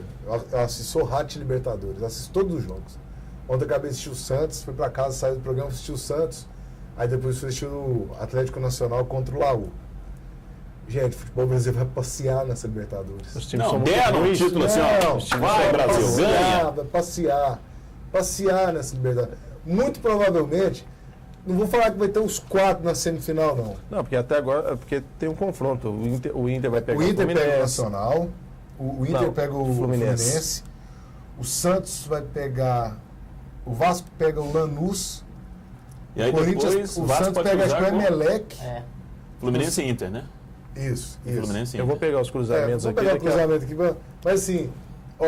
Eu assisto Rato Libertadores, assisto todos os jogos. Ontem eu acabei de assistir o Santos, fui pra casa, saí do programa, assisti o Santos. Aí depois fui assistir o Atlético Nacional contra o Laú. Gente, o futebol brasileiro vai passear nessa Libertadores. Não, deram um título assim, ó. Vai, Brasil, ganha. Vai passear nessa Libertadores. Muito provavelmente, não vou falar que vai ter os 4 na semifinal, não. Não, porque até agora, porque tem um confronto. O Inter vai pegar o Inter pega o Nacional, o Inter pega o Fluminense, o Santos vai pegar, o Vasco pega o Lanús, e aí o Corinthians, o Santos pega acho que o Emelec. Fluminense e Inter, né? Isso. Fluminense e Eu vou pegar os cruzamentos aqui. Vou pegar o cruzamento aqui. Mas assim,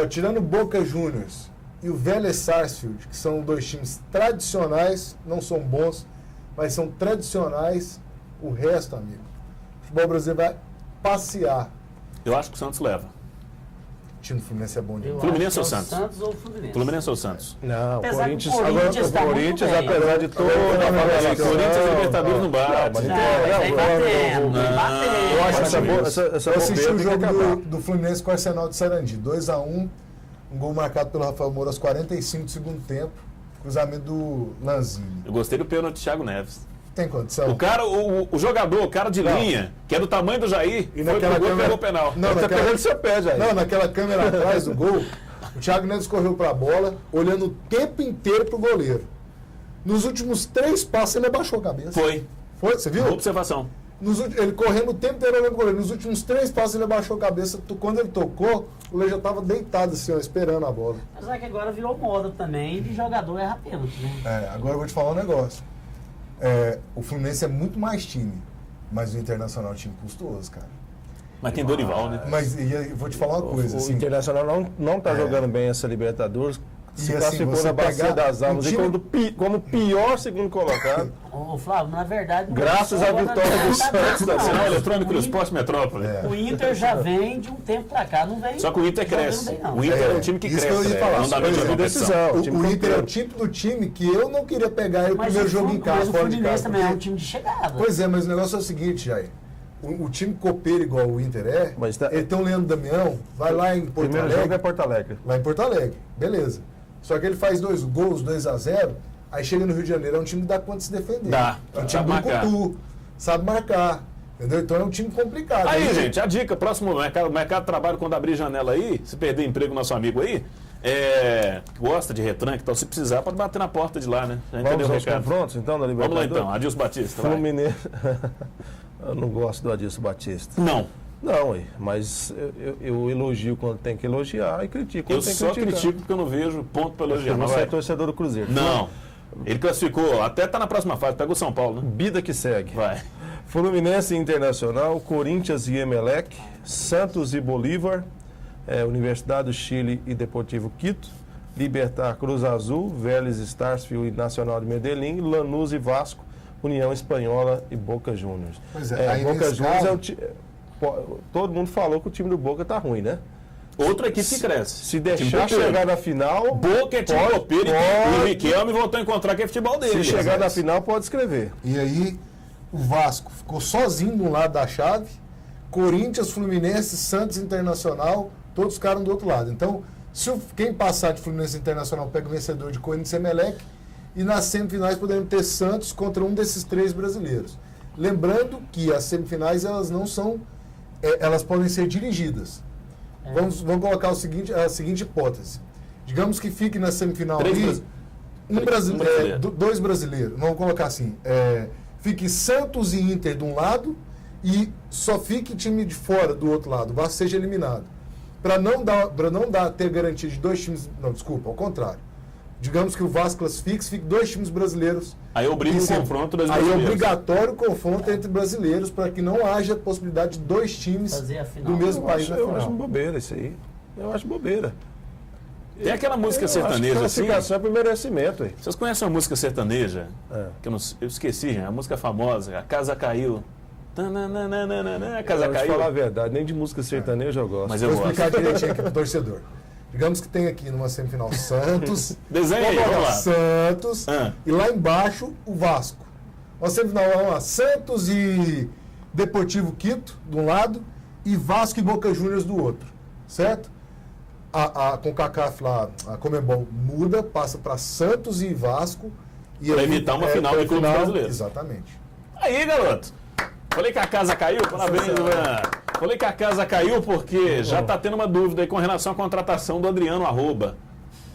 tirando o Boca Juniors e o Vélez Sarsfield, que são 2 times tradicionais, não são bons, mas são tradicionais, o resto, amigo, o futebol brasileiro vai passear. Eu acho que o Santos leva. O time do Fluminense é bom demais. Fluminense ou Santos? Santos ou Fluminense? Fluminense ou Santos? Não, Apesar Corinthians, que o Corinthians tá muito bem. apesar de toda a Corinthians e Libertadores não bate. Eu acho essa Eu assisti o jogo do Fluminense com o Arsenal de Sarandi, 2-1, um gol marcado pelo Rafael Moura aos 45 do segundo tempo, cruzamento do Lanzini. Eu gostei do pênalti do Thiago Neves. Tem condição? O cara, o jogador, o cara de linha, que é do tamanho do Jair, E foi naquela pro gol e câmera- pegou o penal. Não, Tá pegando seu pé, Jair. Não, naquela câmera atrás do gol, o Thiago Neves correu pra bola, olhando o tempo inteiro pro goleiro. Nos últimos 3 passos ele abaixou a cabeça. Foi. Você viu? Boa observação. Ele correndo o tempo inteiro olhando pro goleiro. Nos últimos 3 passos ele abaixou a cabeça. Quando ele tocou, o Lê já estava deitado assim, ó, esperando a bola. Apesar que agora virou moda também de jogador errar pênalti, né? Agora eu vou te falar um negócio. O Fluminense é muito mais time, mas o Internacional é um time custoso, cara. Mas tem Dorival, né? Mas eu vou te falar uma coisa. O assim, Internacional não tá jogando bem essa Libertadores. Se assim, classificou você na Bacia pegar das Almas o e time- como pior segundo colocado. Ô, Flávio, na verdade... Graças à vitória do Santos da Sinal eletrônico do Esporte Metrópole. O Inter já vem de um tempo pra cá, não vem... Só que o Inter jogando cresce. bem, não. O Inter é um time que isso cresce. que eu ia falar. Não dá Por de exemplo, competição. O Inter é o tipo do time que eu não queria pegar ele o primeiro jogo em casa, Mas o fora de Fluminense casa. também é um porque- time de chegada. Pois é, mas o negócio é o seguinte, Jair. o time copeiro igual o Inter é, ele tem o Leandro Damião, vai lá em Porto Primeiro Alegre. jogo é Porto Alegre. Lá em Porto Alegre, beleza. Só que ele faz 2 gols, 2-0, aí chega no Rio de Janeiro, é um time que dá conta de se defender. Dá. É um time brucutu, sabe marcar. Entendeu? Então é um time complicado. Aí, gente, a dica, próximo mercado de trabalho, quando abrir janela aí, se perder emprego nosso amigo aí, gosta de retranque e tal, se precisar, pode bater na porta de lá, né? Já entendeu o Vamos aos recado? confrontos, então, da Libertadores? Vamos lá, então. Adilson Batista. vai. Fluminense. Eu não gosto do Adilson Batista. Não. Não, mas eu elogio quando tem que elogiar e critico quando Eu tem que só criticar. critico porque eu não vejo ponto para elogiar. Você Mas é vai. torcedor do Cruzeiro. Não. Ele classificou, até tá na próxima fase, pega o São Paulo, né? Vida que segue. Vai. Fluminense e Internacional, Corinthians e Emelec, Santos e Bolívar, Universidade do Chile e Deportivo Quito, Libertad Cruz Azul, Vélez Sarsfield e Nacional de Medellín, Lanús e Vasco, União Espanhola e Boca Juniors. Pois é, aí Boca nesse Juniors caso- todo mundo falou que o time do Boca tá ruim, né? Outra equipe que cresce. Se Time deixar copeiro. chegar na final, Boca é time copeiro e o Riquelme voltou a encontrar que é futebol dele. se chegar na final, pode escrever. E aí, o Vasco ficou sozinho de um lado da chave, Corinthians, Fluminense, Santos Internacional, todos ficaram do outro lado. Então, quem passar de Fluminense Internacional pega o vencedor de Corinthians e Emelec, e nas semifinais podemos ter Santos contra um desses 3 brasileiros. Lembrando que as semifinais, elas não são, elas podem ser dirigidas. Vamos colocar a seguinte hipótese. Digamos que fique na semifinal ali, dois brasileiros, vamos colocar assim, fique Santos e Inter de um lado e só fique time de fora do outro lado, o Vasco seja eliminado. Para não ter garantia de 2 times, não, desculpa, ao contrário. Digamos que o Vasco classifique, fique 2 times brasileiros. Aí obriga o confronto das Aí é brasileiros. obrigatório o confronto entre brasileiros para que não haja possibilidade de 2 times do mesmo país na final. Eu acho bobeira isso aí. Eu acho bobeira. Tem aquela música Eu acho que sertaneja assim. classificação é por merecimento, hein? Vocês conhecem uma música sertaneja? Que eu esqueci, gente. A música famosa, A Casa Caiu. A casa Eu vou te caiu. falar a verdade, nem de música sertaneja eu gosto. Mas eu Vou gosto. explicar direitinho aqui pro torcedor. Digamos que tem aqui numa semifinal Santos. Desenha aí, vamos lá. Santos. E lá embaixo, o Vasco. Uma semifinal, vamos lá, Santos e Deportivo Quito, de um lado, e Vasco e Boca Juniors do outro. Certo? A CONCACAF lá, a Conmebol muda, passa para Santos e Vasco. Para evitar uma final de clubes brasileiros. Exatamente. Aí, garoto. Falei que a casa caiu? Parabéns, Luan. Falei que a casa caiu porque já está tendo uma dúvida aí com relação à contratação do Adriano Arroba.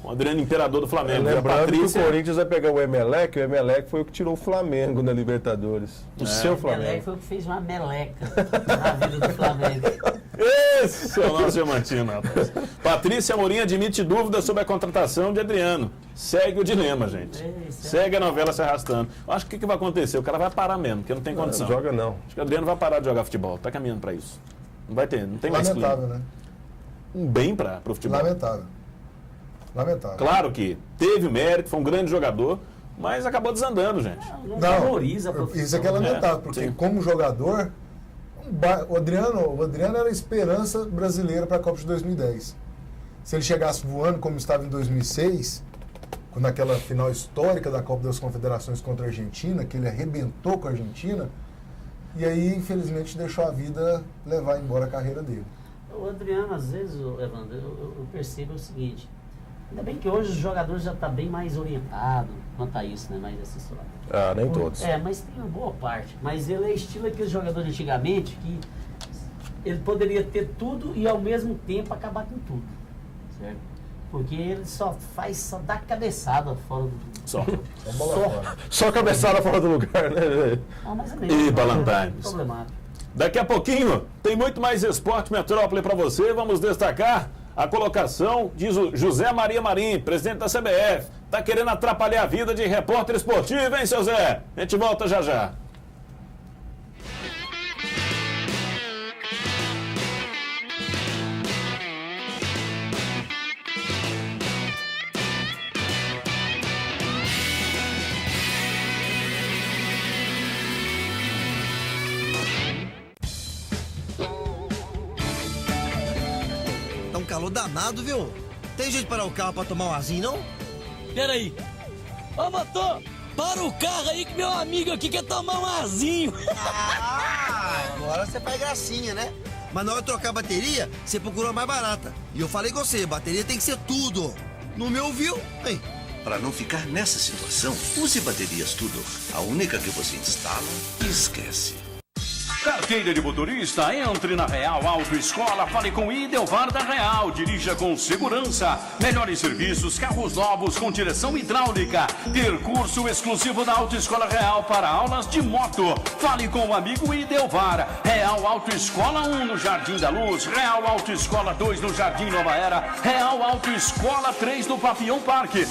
O Adriano Imperador do Flamengo. Lembrando que o Corinthians vai pegar o Emelec foi o que tirou o Flamengo na Libertadores. O seu O Flamengo. Emelec foi o que fez uma meleca na vida do Flamengo. Esse é o nosso diamantino, rapaz. Patrícia Amorim admite dúvidas sobre a contratação de Adriano. Segue o dilema, gente. Segue a novela se arrastando. Acho que o que vai acontecer? O cara vai parar mesmo, porque não tem condição. Não joga não. Acho que o Adriano vai parar de jogar futebol. Tá caminhando para isso. Não vai ter, não tem mais clima. Lamentável, né? Um bem para o futebol. Lamentável. Claro que teve mérito, foi um grande jogador, mas acabou desandando, gente. Não valoriza a profissão. Isso é que é lamentável, porque como jogador, o Adriano era a esperança brasileira para a Copa de 2010. Se ele chegasse voando como estava em 2006, naquela final histórica da Copa das Confederações contra a Argentina, que ele arrebentou com a Argentina, e aí, infelizmente, deixou a vida levar embora a carreira dele. O Adriano, às vezes, Evandro, eu percebo o seguinte, ainda bem que hoje os jogadores já estão bem mais orientados quanto a isso, né? Mais assessorado. Ah, nem todos. Mas tem uma boa parte. Mas ele é estilo aquele jogador de antigamente que ele poderia ter tudo e ao mesmo tempo acabar com tudo. Certo? Porque ele só dá cabeçada fora do... Só cabeçada fora do lugar, né? Mais ou menos. E Balantimes. Problemático. Daqui a pouquinho tem muito mais Esporte Metrópole para você. Vamos destacar a colocação de José Maria Marim, presidente da CBF. Tá querendo atrapalhar a vida de repórter esportivo, hein, seu Zé? A gente volta já já. Tá um calor danado, viu? Tem jeito de parar o carro pra tomar um arzinho, não? Peraí. Ô, motor, para o carro aí que meu amigo aqui quer tomar um arzinho. Agora você faz gracinha, né? Mas na hora de trocar a bateria, você procurou a mais barata. E eu falei com você, bateria tem que ser tudo. Não me ouviu? Hein? Para não ficar nessa situação, use baterias Tudor. A única que você instala e esquece. Carteira de motorista, entre na Real Autoescola, fale com Idelvar da Real, dirija com segurança, melhores serviços, carros novos com direção hidráulica, ter curso exclusivo da Autoescola Real para aulas de moto. Fale com o amigo Idelvar. Real Autoescola 1 no Jardim da Luz, Real Autoescola 2 no Jardim Nova Era, Real Autoescola 3 no Pavião Parque.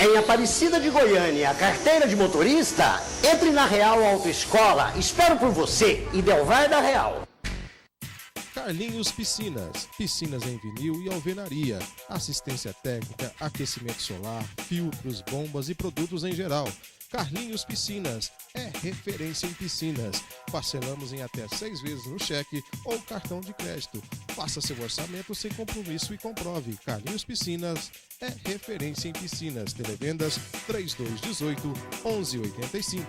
Em Aparecida de Goiânia, carteira de motorista, entre na Real Autoescola. Espero por você, Idelvar da Real. Carlinhos Piscinas, piscinas em vinil e alvenaria, assistência técnica, aquecimento solar, filtros, bombas e produtos em geral. Carlinhos Piscinas é referência em piscinas. Parcelamos em até 6 vezes no cheque ou cartão de crédito. Faça seu orçamento sem compromisso e comprove. Carlinhos Piscinas é referência em piscinas. Televendas 3218-1185.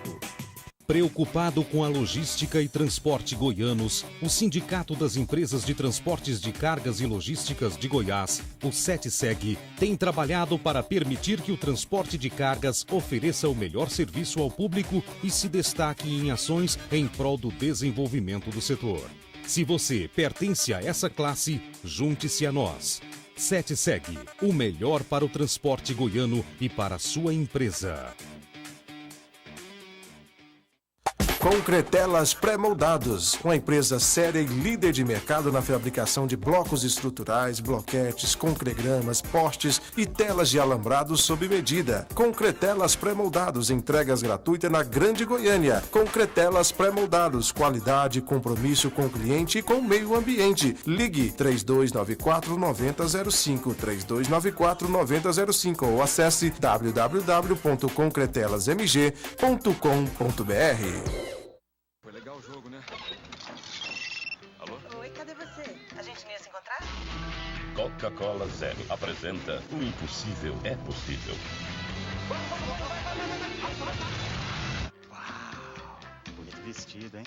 Preocupado com a logística e transporte goianos, o Sindicato das Empresas de Transportes de Cargas e Logísticas de Goiás, o SETSEG, tem trabalhado para permitir que o transporte de cargas ofereça o melhor serviço ao público e se destaque em ações em prol do desenvolvimento do setor. Se você pertence a essa classe, junte-se a nós. SETSEG, o melhor para o transporte goiano e para a sua empresa. Concretelas Pré-Moldados, uma empresa séria e líder de mercado na fabricação de blocos estruturais, bloquetes, concregramas, postes e telas de alambrado sob medida. Concretelas Pré-Moldados, entregas gratuitas na Grande Goiânia. Concretelas Pré-Moldados, qualidade, compromisso com o cliente e com o meio ambiente. Ligue 3294-9005, 3294-9005 ou acesse www.concretelasmg.com.br. Legal o jogo, né? Alô? Oi, cadê você? A gente não ia se encontrar? Coca-Cola Zero apresenta O Impossível é Possível. Uau, bonito vestido, hein?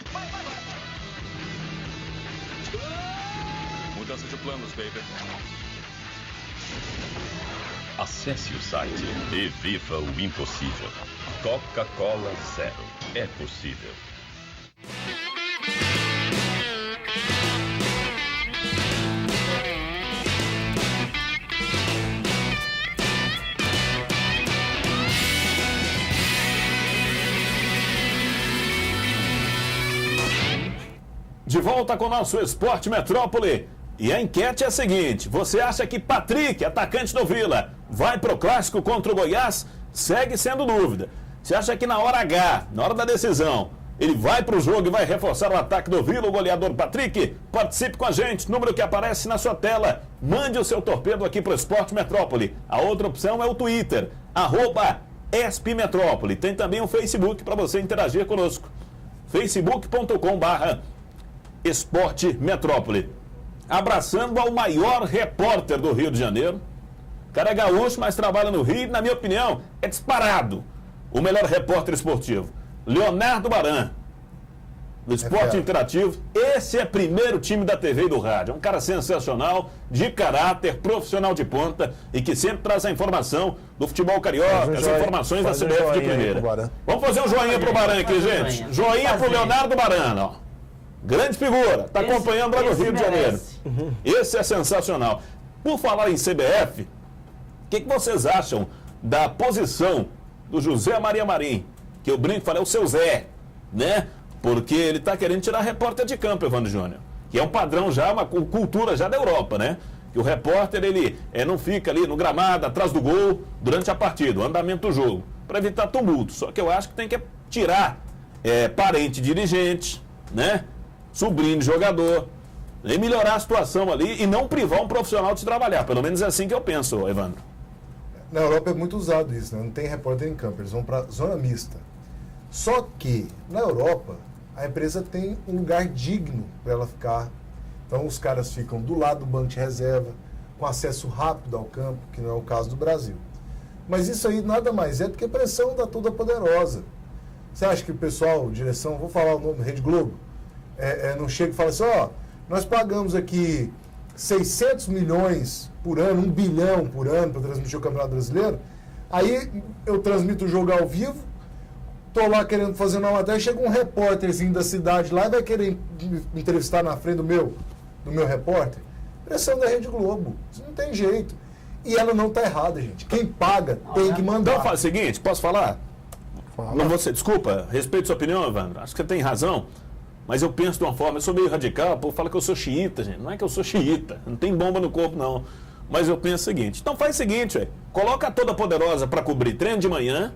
Mudança de planos, baby. Acesse o site e viva o impossível. Coca-Cola Zero. É possível. De volta com o nosso Esporte Metrópole. E a enquete é a seguinte: você acha que Patrick, atacante do Vila, vai pro clássico contra o Goiás? Segue sendo dúvida. Você acha que na hora H, na hora da decisão, ele vai pro jogo e vai reforçar o ataque do Vila, o goleador Patrick? Participe com a gente, número que aparece na sua tela. Mande o seu torpedo aqui pro Esporte Metrópole. A outra opção é o Twitter, @ESPMetrópole. Tem também o Facebook para você interagir conosco. facebook.com/Esporte Metrópole. Abraçando ao maior repórter do Rio de Janeiro. O cara é gaúcho, mas trabalha no Rio, na minha opinião, é disparado o melhor repórter esportivo. Leonardo Baran, do Esporte Interativo. Esse é primeiro time da TV e do rádio. É um cara sensacional, de caráter, profissional de ponta e que sempre traz a informação do futebol carioca, as informações da CBF de primeira. Vamos fazer um joinha pro Baran aqui, gente. Joinha pro Leonardo Baran, ó. Grande figura, está acompanhando lá no Rio de Janeiro. Esse é sensacional. Por falar em CBF, o que vocês acham da posição do José Maria Marim? Que eu brinco e falei, é o seu Zé, né? Porque ele está querendo tirar repórter de campo, Evandro Júnior. Que é um padrão já, uma cultura já da Europa, né? Que o repórter, ele não fica ali no gramado, atrás do gol, durante a partida, o andamento do jogo, para evitar tumulto. Só que eu acho que tem que tirar parente dirigente, né? Sobrinho de jogador, e melhorar a situação ali e não privar um profissional de trabalhar. Pelo menos é assim que eu penso, Evandro. Na Europa é muito usado isso, né? Não tem repórter em campo, eles vão para zona mista. Só que, na Europa, a empresa tem um lugar digno para ela ficar. Então, os caras ficam do lado do banco de reserva, com acesso rápido ao campo, que não é o caso do Brasil. Mas isso aí nada mais é do que pressão da Todopoderosa. Você acha que o pessoal, direção, vou falar o nome, Rede Globo, não chega e fala assim, nós pagamos aqui 600 milhões por ano, 1 bilhão por ano para transmitir o Campeonato Brasileiro, aí eu transmito o jogo ao vivo, estou lá querendo fazer uma matéria, chega um repórterzinho da cidade lá e vai querer me entrevistar na frente do meu repórter. Pressão da Rede Globo, isso não tem jeito. E ela não está errada, gente. Quem paga tem que mandar. Então, fala o seguinte, posso falar? Não você, desculpa, respeito sua opinião, Evandro. Acho que você tem razão, mas eu penso de uma forma, eu sou meio radical, o povo fala que eu sou xiita, gente. Não é que eu sou xiita, não tem bomba no corpo, não. Mas eu penso o seguinte, então faz o seguinte, coloca a Todopoderosa para cobrir treino de manhã,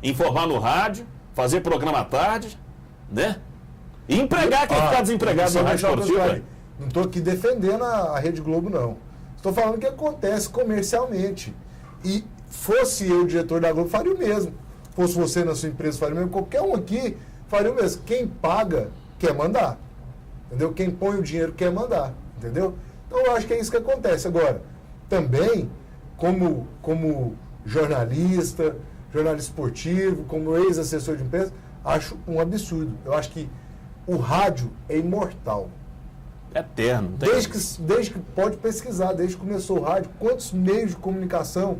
informar no rádio, fazer programa à tarde, né? E empregar quem ficar desempregado no rádio esportivo. Não estou aqui defendendo a Rede Globo, não. Estou falando o que acontece comercialmente. E fosse eu o diretor da Globo, faria o mesmo. Fosse você na sua empresa, faria o mesmo. Qualquer um aqui faria o mesmo. Quem paga, quer mandar. Entendeu? Quem põe o dinheiro, quer mandar. Entendeu? Então, eu acho que é isso que acontece. Agora, também, como jornalista esportivo, como ex-assessor de imprensa, acho um absurdo. Eu acho que o rádio é imortal. Eterno. Desde que pode pesquisar, desde que começou o rádio, quantos meios de comunicação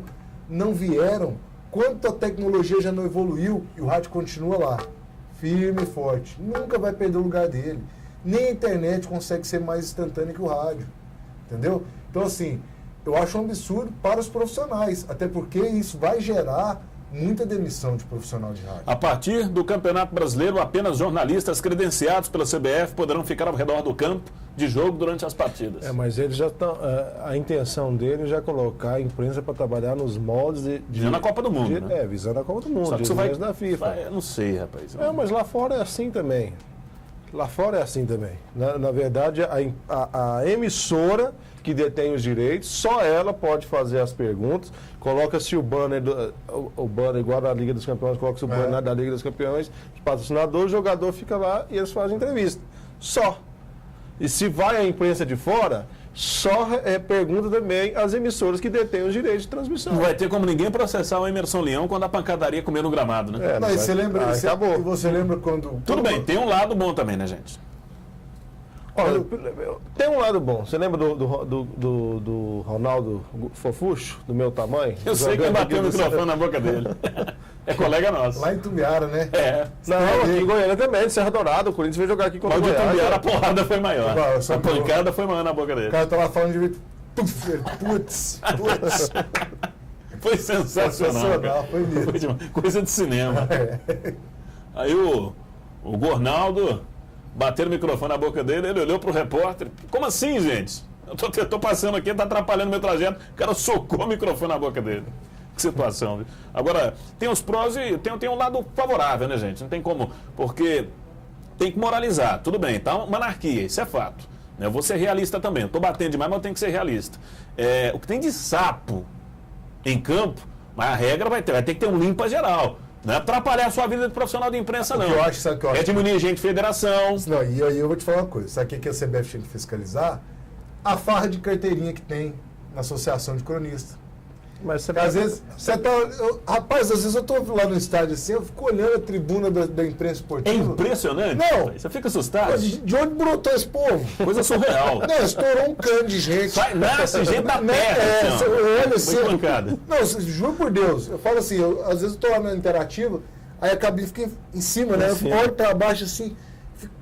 não vieram, quanta tecnologia já não evoluiu e o rádio continua lá, firme e forte. Nunca vai perder o lugar dele. Nem a internet consegue ser mais instantânea que o rádio. Entendeu? Então, assim, eu acho um absurdo para os profissionais, até porque isso vai gerar muita demissão de profissional de rádio. A partir do Campeonato Brasileiro, apenas jornalistas credenciados pela CBF poderão ficar ao redor do campo de jogo durante as partidas. Mas eles já estão. A intenção deles é colocar a imprensa para trabalhar nos moldes de. Visando a Copa do Mundo. Né? Visando a Copa do Mundo. Só que isso vai da FIFA. Eu não sei, rapaz. Mas lá fora é assim também. Lá fora é assim também. Na verdade, a emissora que detém os direitos, só ela pode fazer as perguntas. Coloca-se o banner, o banner igual na Liga dos Campeões, coloca-se o banner da Liga dos Campeões, os patrocinadores, o jogador fica lá e eles fazem entrevista. Só. E se vai a imprensa de fora, só pergunta também às emissoras que detêm os direitos de transmissão. Não vai ter como ninguém processar o Emerson Leão quando a pancadaria comer no gramado, né? Você lembra? Você lembra quando... Tudo bem, tem um lado bom também, né, gente? Olha, tem um lado bom. Você lembra do Ronaldo Fofuxo, do meu tamanho? Eu sei que bateu o microfone na boca dele. É colega nosso. Lá em Tumbiara, né? Não, aqui em Goiânia também, de Serra Dourada. O Corinthians veio jogar aqui contra o Goiás. Mas de Tumbiara a porrada foi maior. A pancada foi maior na boca dele. O cara tava falando de... Putz. Foi sensacional. Foi mesmo. Coisa de cinema. Aí o Gornaldo... Bateram o microfone na boca dele, ele olhou pro repórter. Como assim, gente? Eu tô passando aqui, tá atrapalhando meu trajeto. O cara socou o microfone na boca dele. Que situação, viu? Agora, tem os prós e tem um lado favorável, né, gente? Não tem como, porque tem que moralizar. Tudo bem, tá uma anarquia, isso é fato. Eu vou ser realista também. Eu tô batendo demais, mas eu tenho que ser realista. O que tem de sapo em campo, mas a regra vai ter que ter um limpa geral. Não é atrapalhar a sua vida de profissional de imprensa, não. É diminuir gente de federação. Não, e aí eu vou te falar uma coisa. Sabe o que a CBF tinha que fiscalizar? A farra de carteirinha que tem na Associação de Cronistas. Mas você às vezes você tá. Rapaz, às vezes eu tô lá no estádio assim, eu fico olhando a tribuna da imprensa esportiva. É impressionante. Não. Você fica assustado. De onde brotou esse povo? Coisa surreal. Não, estourou um cano de gente. Nasce gente da terra. Olha assim. Foi pancada. Não, juro por Deus. Eu falo assim, às vezes eu tô lá na interativa, aí a cabine fica em cima, né? Eu olho pra baixo assim,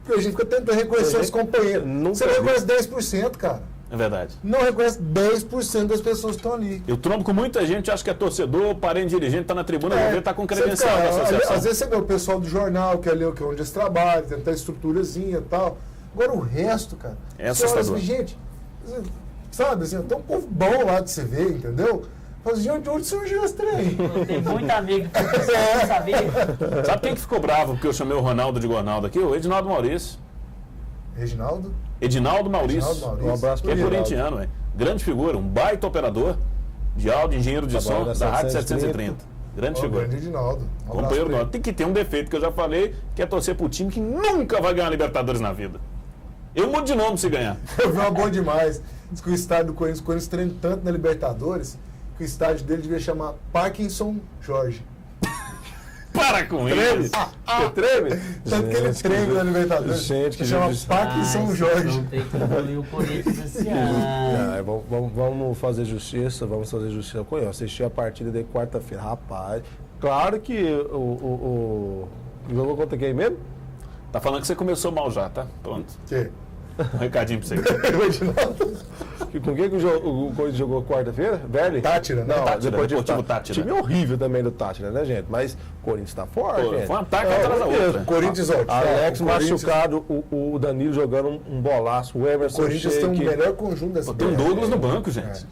a gente fica tentando reconhecer os companheiros. Você não reconhece 10%, cara. É verdade. Não reconhece 10% das pessoas que estão ali. Eu trombo com muita gente, acho que é torcedor, parente dirigente, está na tribuna, vou ver, está com credencial da associação. Às vezes você vê o pessoal do jornal, que é ali onde eles trabalham, tentar estruturazinha e tal. Agora o resto, cara. É assustador. Assim, gente, sabe, assim, tem um povo bom lá de você ver, entendeu? Mas de onde surgiu esse trem? Tem muito amigo que não sabia. Sabe quem que ficou bravo porque eu chamei o Ronaldo de Gornaldo aqui? O Edinaldo Maurício. Edinaldo Maurício. Um abraço para ele. É corintiano, é. Grande figura, um baita operador de áudio, engenheiro de som da Rádio 730. Grande figura. Grande Edinaldo. Companheiro nosso. Tem que ter um defeito que eu já falei, que é torcer pro time que nunca vai ganhar Libertadores na vida. Eu mudo de nome se ganhar. Eu vi uma boa demais. Diz que o estádio do Corinthians treina tanto na Libertadores que o estádio dele devia chamar Parkinson Jorge. Para com ele! Você treme? Tanto que ele treme na Libertadores. Gente, que chama justiça. Parkinson Jorge. Não tem que engolir o Corinthians esse ano. Vamos fazer justiça com ele. Eu assisti a partida de quarta-feira. Rapaz, claro que o jogou contra quem mesmo? Tá falando que você começou mal já, tá? Pronto. Que? Um recadinho pra você. Com quem que o Corinthians jogou quarta-feira? Velho? Tátira, né? Não, Tátira, depois de Deportivo Tátira. Time horrível também do Tátira, né, gente? Mas o Corinthians tá forte, Pô, gente. foi um ataque atrás da outra. Corinthians, ó. Alex o Corinthians- machucado, o Danilo jogando um bolaço, o O Emerson Corinthians tem o Sheik. melhor conjunto dessa Tem um Douglas no banco, gente.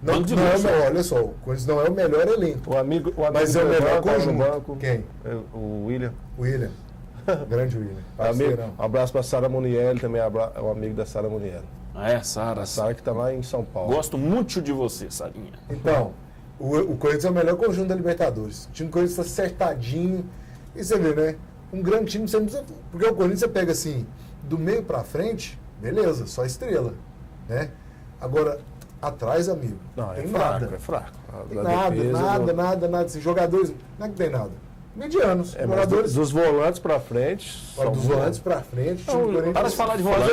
Não, Banco de não é o luxo. melhor, olha só, o Corinthians não é o melhor elenco. O amigo Mas é o do melhor Evan tá no conjunto. banco. Quem? O William. William. Grande William. Amigo, Parceirão. um abraço pra Sara Muniel, também é um amigo da Sara Muniel. Ah, é, Sara. A Sara que tá lá em São Paulo. Gosto muito de você, Sarinha. Então, o Corinthians é o melhor conjunto da Libertadores. O time do Corinthians está acertadinho. E você vê, né? Um grande time, você não precisa... Porque o Corinthians você pega assim, do meio pra frente, beleza, só estrela. Né? Agora, atrás, amigo, Não, tem é fraco, nada. é fraco. Tem A nada, defesa, nada. Esses jogadores, não é que tem nada. Medianos. mas jogadores. dos volantes pra frente. Olha, dos volantes pra frente, o time do Corinthians... Para de falar de volante,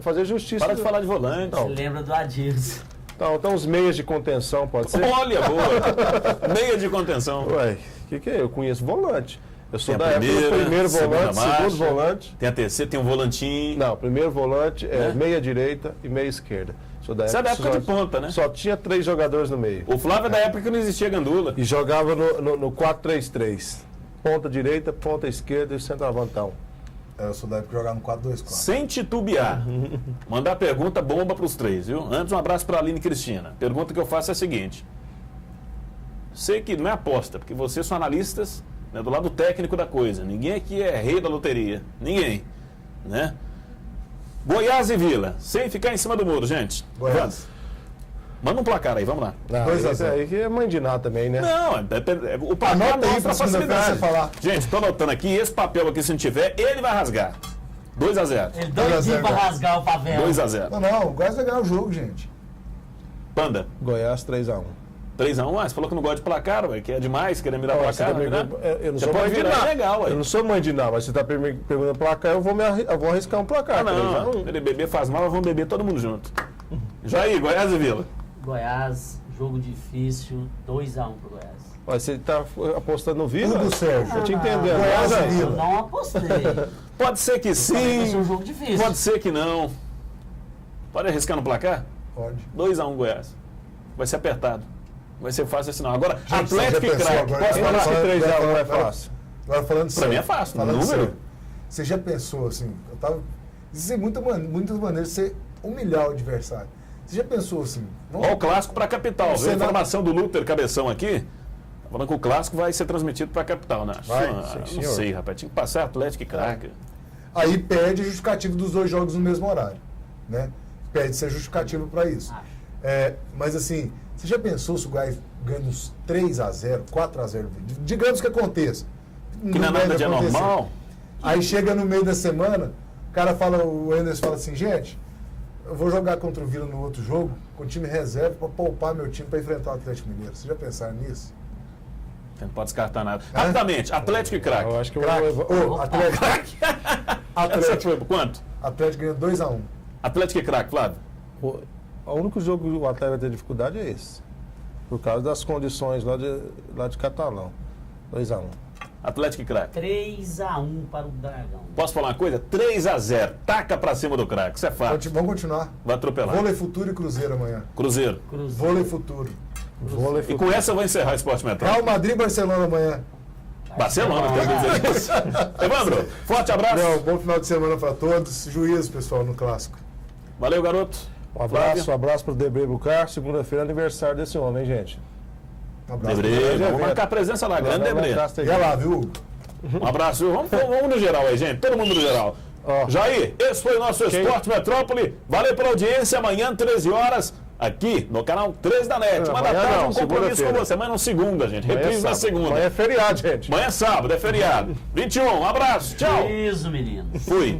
Fazer justiça. Para de falar de volante. Você lembra do Adilson? Então, os meias de contenção, pode ser? Olha, boa. Meia de contenção. Ué, o que é? Eu conheço volante. Eu sou Tem a da época do primeiro segunda volante, marcha, segundo volante. Tem a terceira, tem um volantinho. Não, primeiro volante é Né? meia direita e meia esquerda. Sou da Você é da época só- de ponta, né? Só tinha 3 jogadores no meio. O Flávio é da época que não existia gandula. E jogava no 4-3-3. Ponta direita, ponta esquerda e centroavantão. Eu sou da época de jogar no 4-2-4. Sem titubear. Mandar pergunta bomba pros três, viu? Antes, um abraço pra Aline Cristina. Pergunta que eu faço é a seguinte. Sei que não é aposta, porque vocês são analistas, né, do lado técnico da coisa. Ninguém aqui é rei da loteria. Ninguém. Né? Goiás e Vila. Sem ficar em cima do muro, gente. Goiás. Vamos. Manda um placar aí, vamos lá. Não, 2 a esse 0. aí que é mãe de nada também, né? Não, o placar Anota tá aí aí pra pra segunda-feira facilidade. você falar. Gente, tô anotando aqui, esse papel aqui, se não tiver, ele vai rasgar. 2 a 0. Ele 2 a 0, doidinho pra cara. rasgar o papel. 2 a 0. Não, o Goiás vai ganhar o jogo, gente. Panda. Goiás 3-1. 3 a 1, você falou que não gosta de placar, ué, que é demais, querer mirar Ó, placar, você tá né? eu não Você sou pode mãe de virar, nada. é legal, ué. Eu não sou mãe de nada, mas você tá perguntando placar, eu vou arriscar um placar. Ah, não, 3-1. ele beber faz mal, vamos beber todo mundo junto. Jair, Goiás e Vila. Goiás, jogo difícil, 2-1 pro Goiás. Ó, você tá apostando no Vila? Tudo, Sérgio. Eu te entendendo. Goiás né, e Jair? Vila. Eu não apostei. Pode ser que Falei que vai ser um sim, jogo difícil. pode ser que não. Pode arriscar no placar? Pode. 2 a 1 Goiás. Vai ser apertado. Vai ser fácil assim não. Agora, Gente, Atlético você e já pensou craque. agora? Posso Eu falar? acho que 3-1 é Agora- fácil. Agora falando sério. mim é fácil, Falando número. sério. Você já pensou assim, eu tava... Existem muitas maneiras de você humilhar o adversário. Você já pensou assim... Ó, o clássico para a capital. Você Viu a não- informação do Luther Cabeção aqui? Tá falando que o clássico vai ser transmitido para a capital, né? Vai? Não Sim, senhor. sei, rapaz. Tinha que passar Atlético e craque. Aí perde a justificativa dos 2 jogos no mesmo horário. Né? Perde essa justificativa para isso. Mas assim, você já pensou se o Goiás ganha uns 3-0, 4-0? Digamos que aconteça. Que não é nada de anormal. Aí chega no meio da semana, o cara fala, o Anderson fala assim, gente, eu vou jogar contra o Vila no outro jogo, com o time reserva, para poupar meu time para enfrentar o Atlético Mineiro. Vocês já pensaram nisso? Você não pode descartar nada. Rapidamente, Atlético e craque. Eu acho que eu Craque. vou... Ô, Atlético, Essa Atlético, foi por quanto? Atlético ganha 2-1. Atlético e craque, Flávio. O único jogo que o Atlético vai ter dificuldade é esse. Por causa das condições lá de Catalão. 2-1. Atlético e craque. 3-1 para o Dragão. Posso falar uma coisa? 3 a 0. Taca pra cima do craque. Isso é fato. Vamos continuar. Vai atropelar. Vôlei Futuro e Cruzeiro amanhã. Cruzeiro. Vôlei Futuro. E com essa eu vou encerrar o Esporte Metrópole. Real Madrid e Barcelona amanhã. Barcelona, tem que dizer isso. Evandro, forte abraço. Não, bom final de semana para todos. Juízo, pessoal, no Clássico. Valeu, garoto. Um abraço pro Debré Bucar. Segunda-feira é aniversário desse homem, hein, gente? Um abraço. Debré, vamos marcar a presença lá, grande Debré. Vai lá, viu, Hugo? Um abraço, viu? Vamos no geral aí, gente. Todo mundo no geral. Jair, esse foi o nosso Esporte Metrópole. Valeu pela audiência. Amanhã, 13 horas, aqui no canal 3 da NET. Uma da tarde, um compromisso com você. Amanhã não segunda, gente. Reprise na segunda. Amanhã é feriado, gente. Amanhã é sábado, é feriado. 21, um abraço, tchau. Isso, menino. Fui.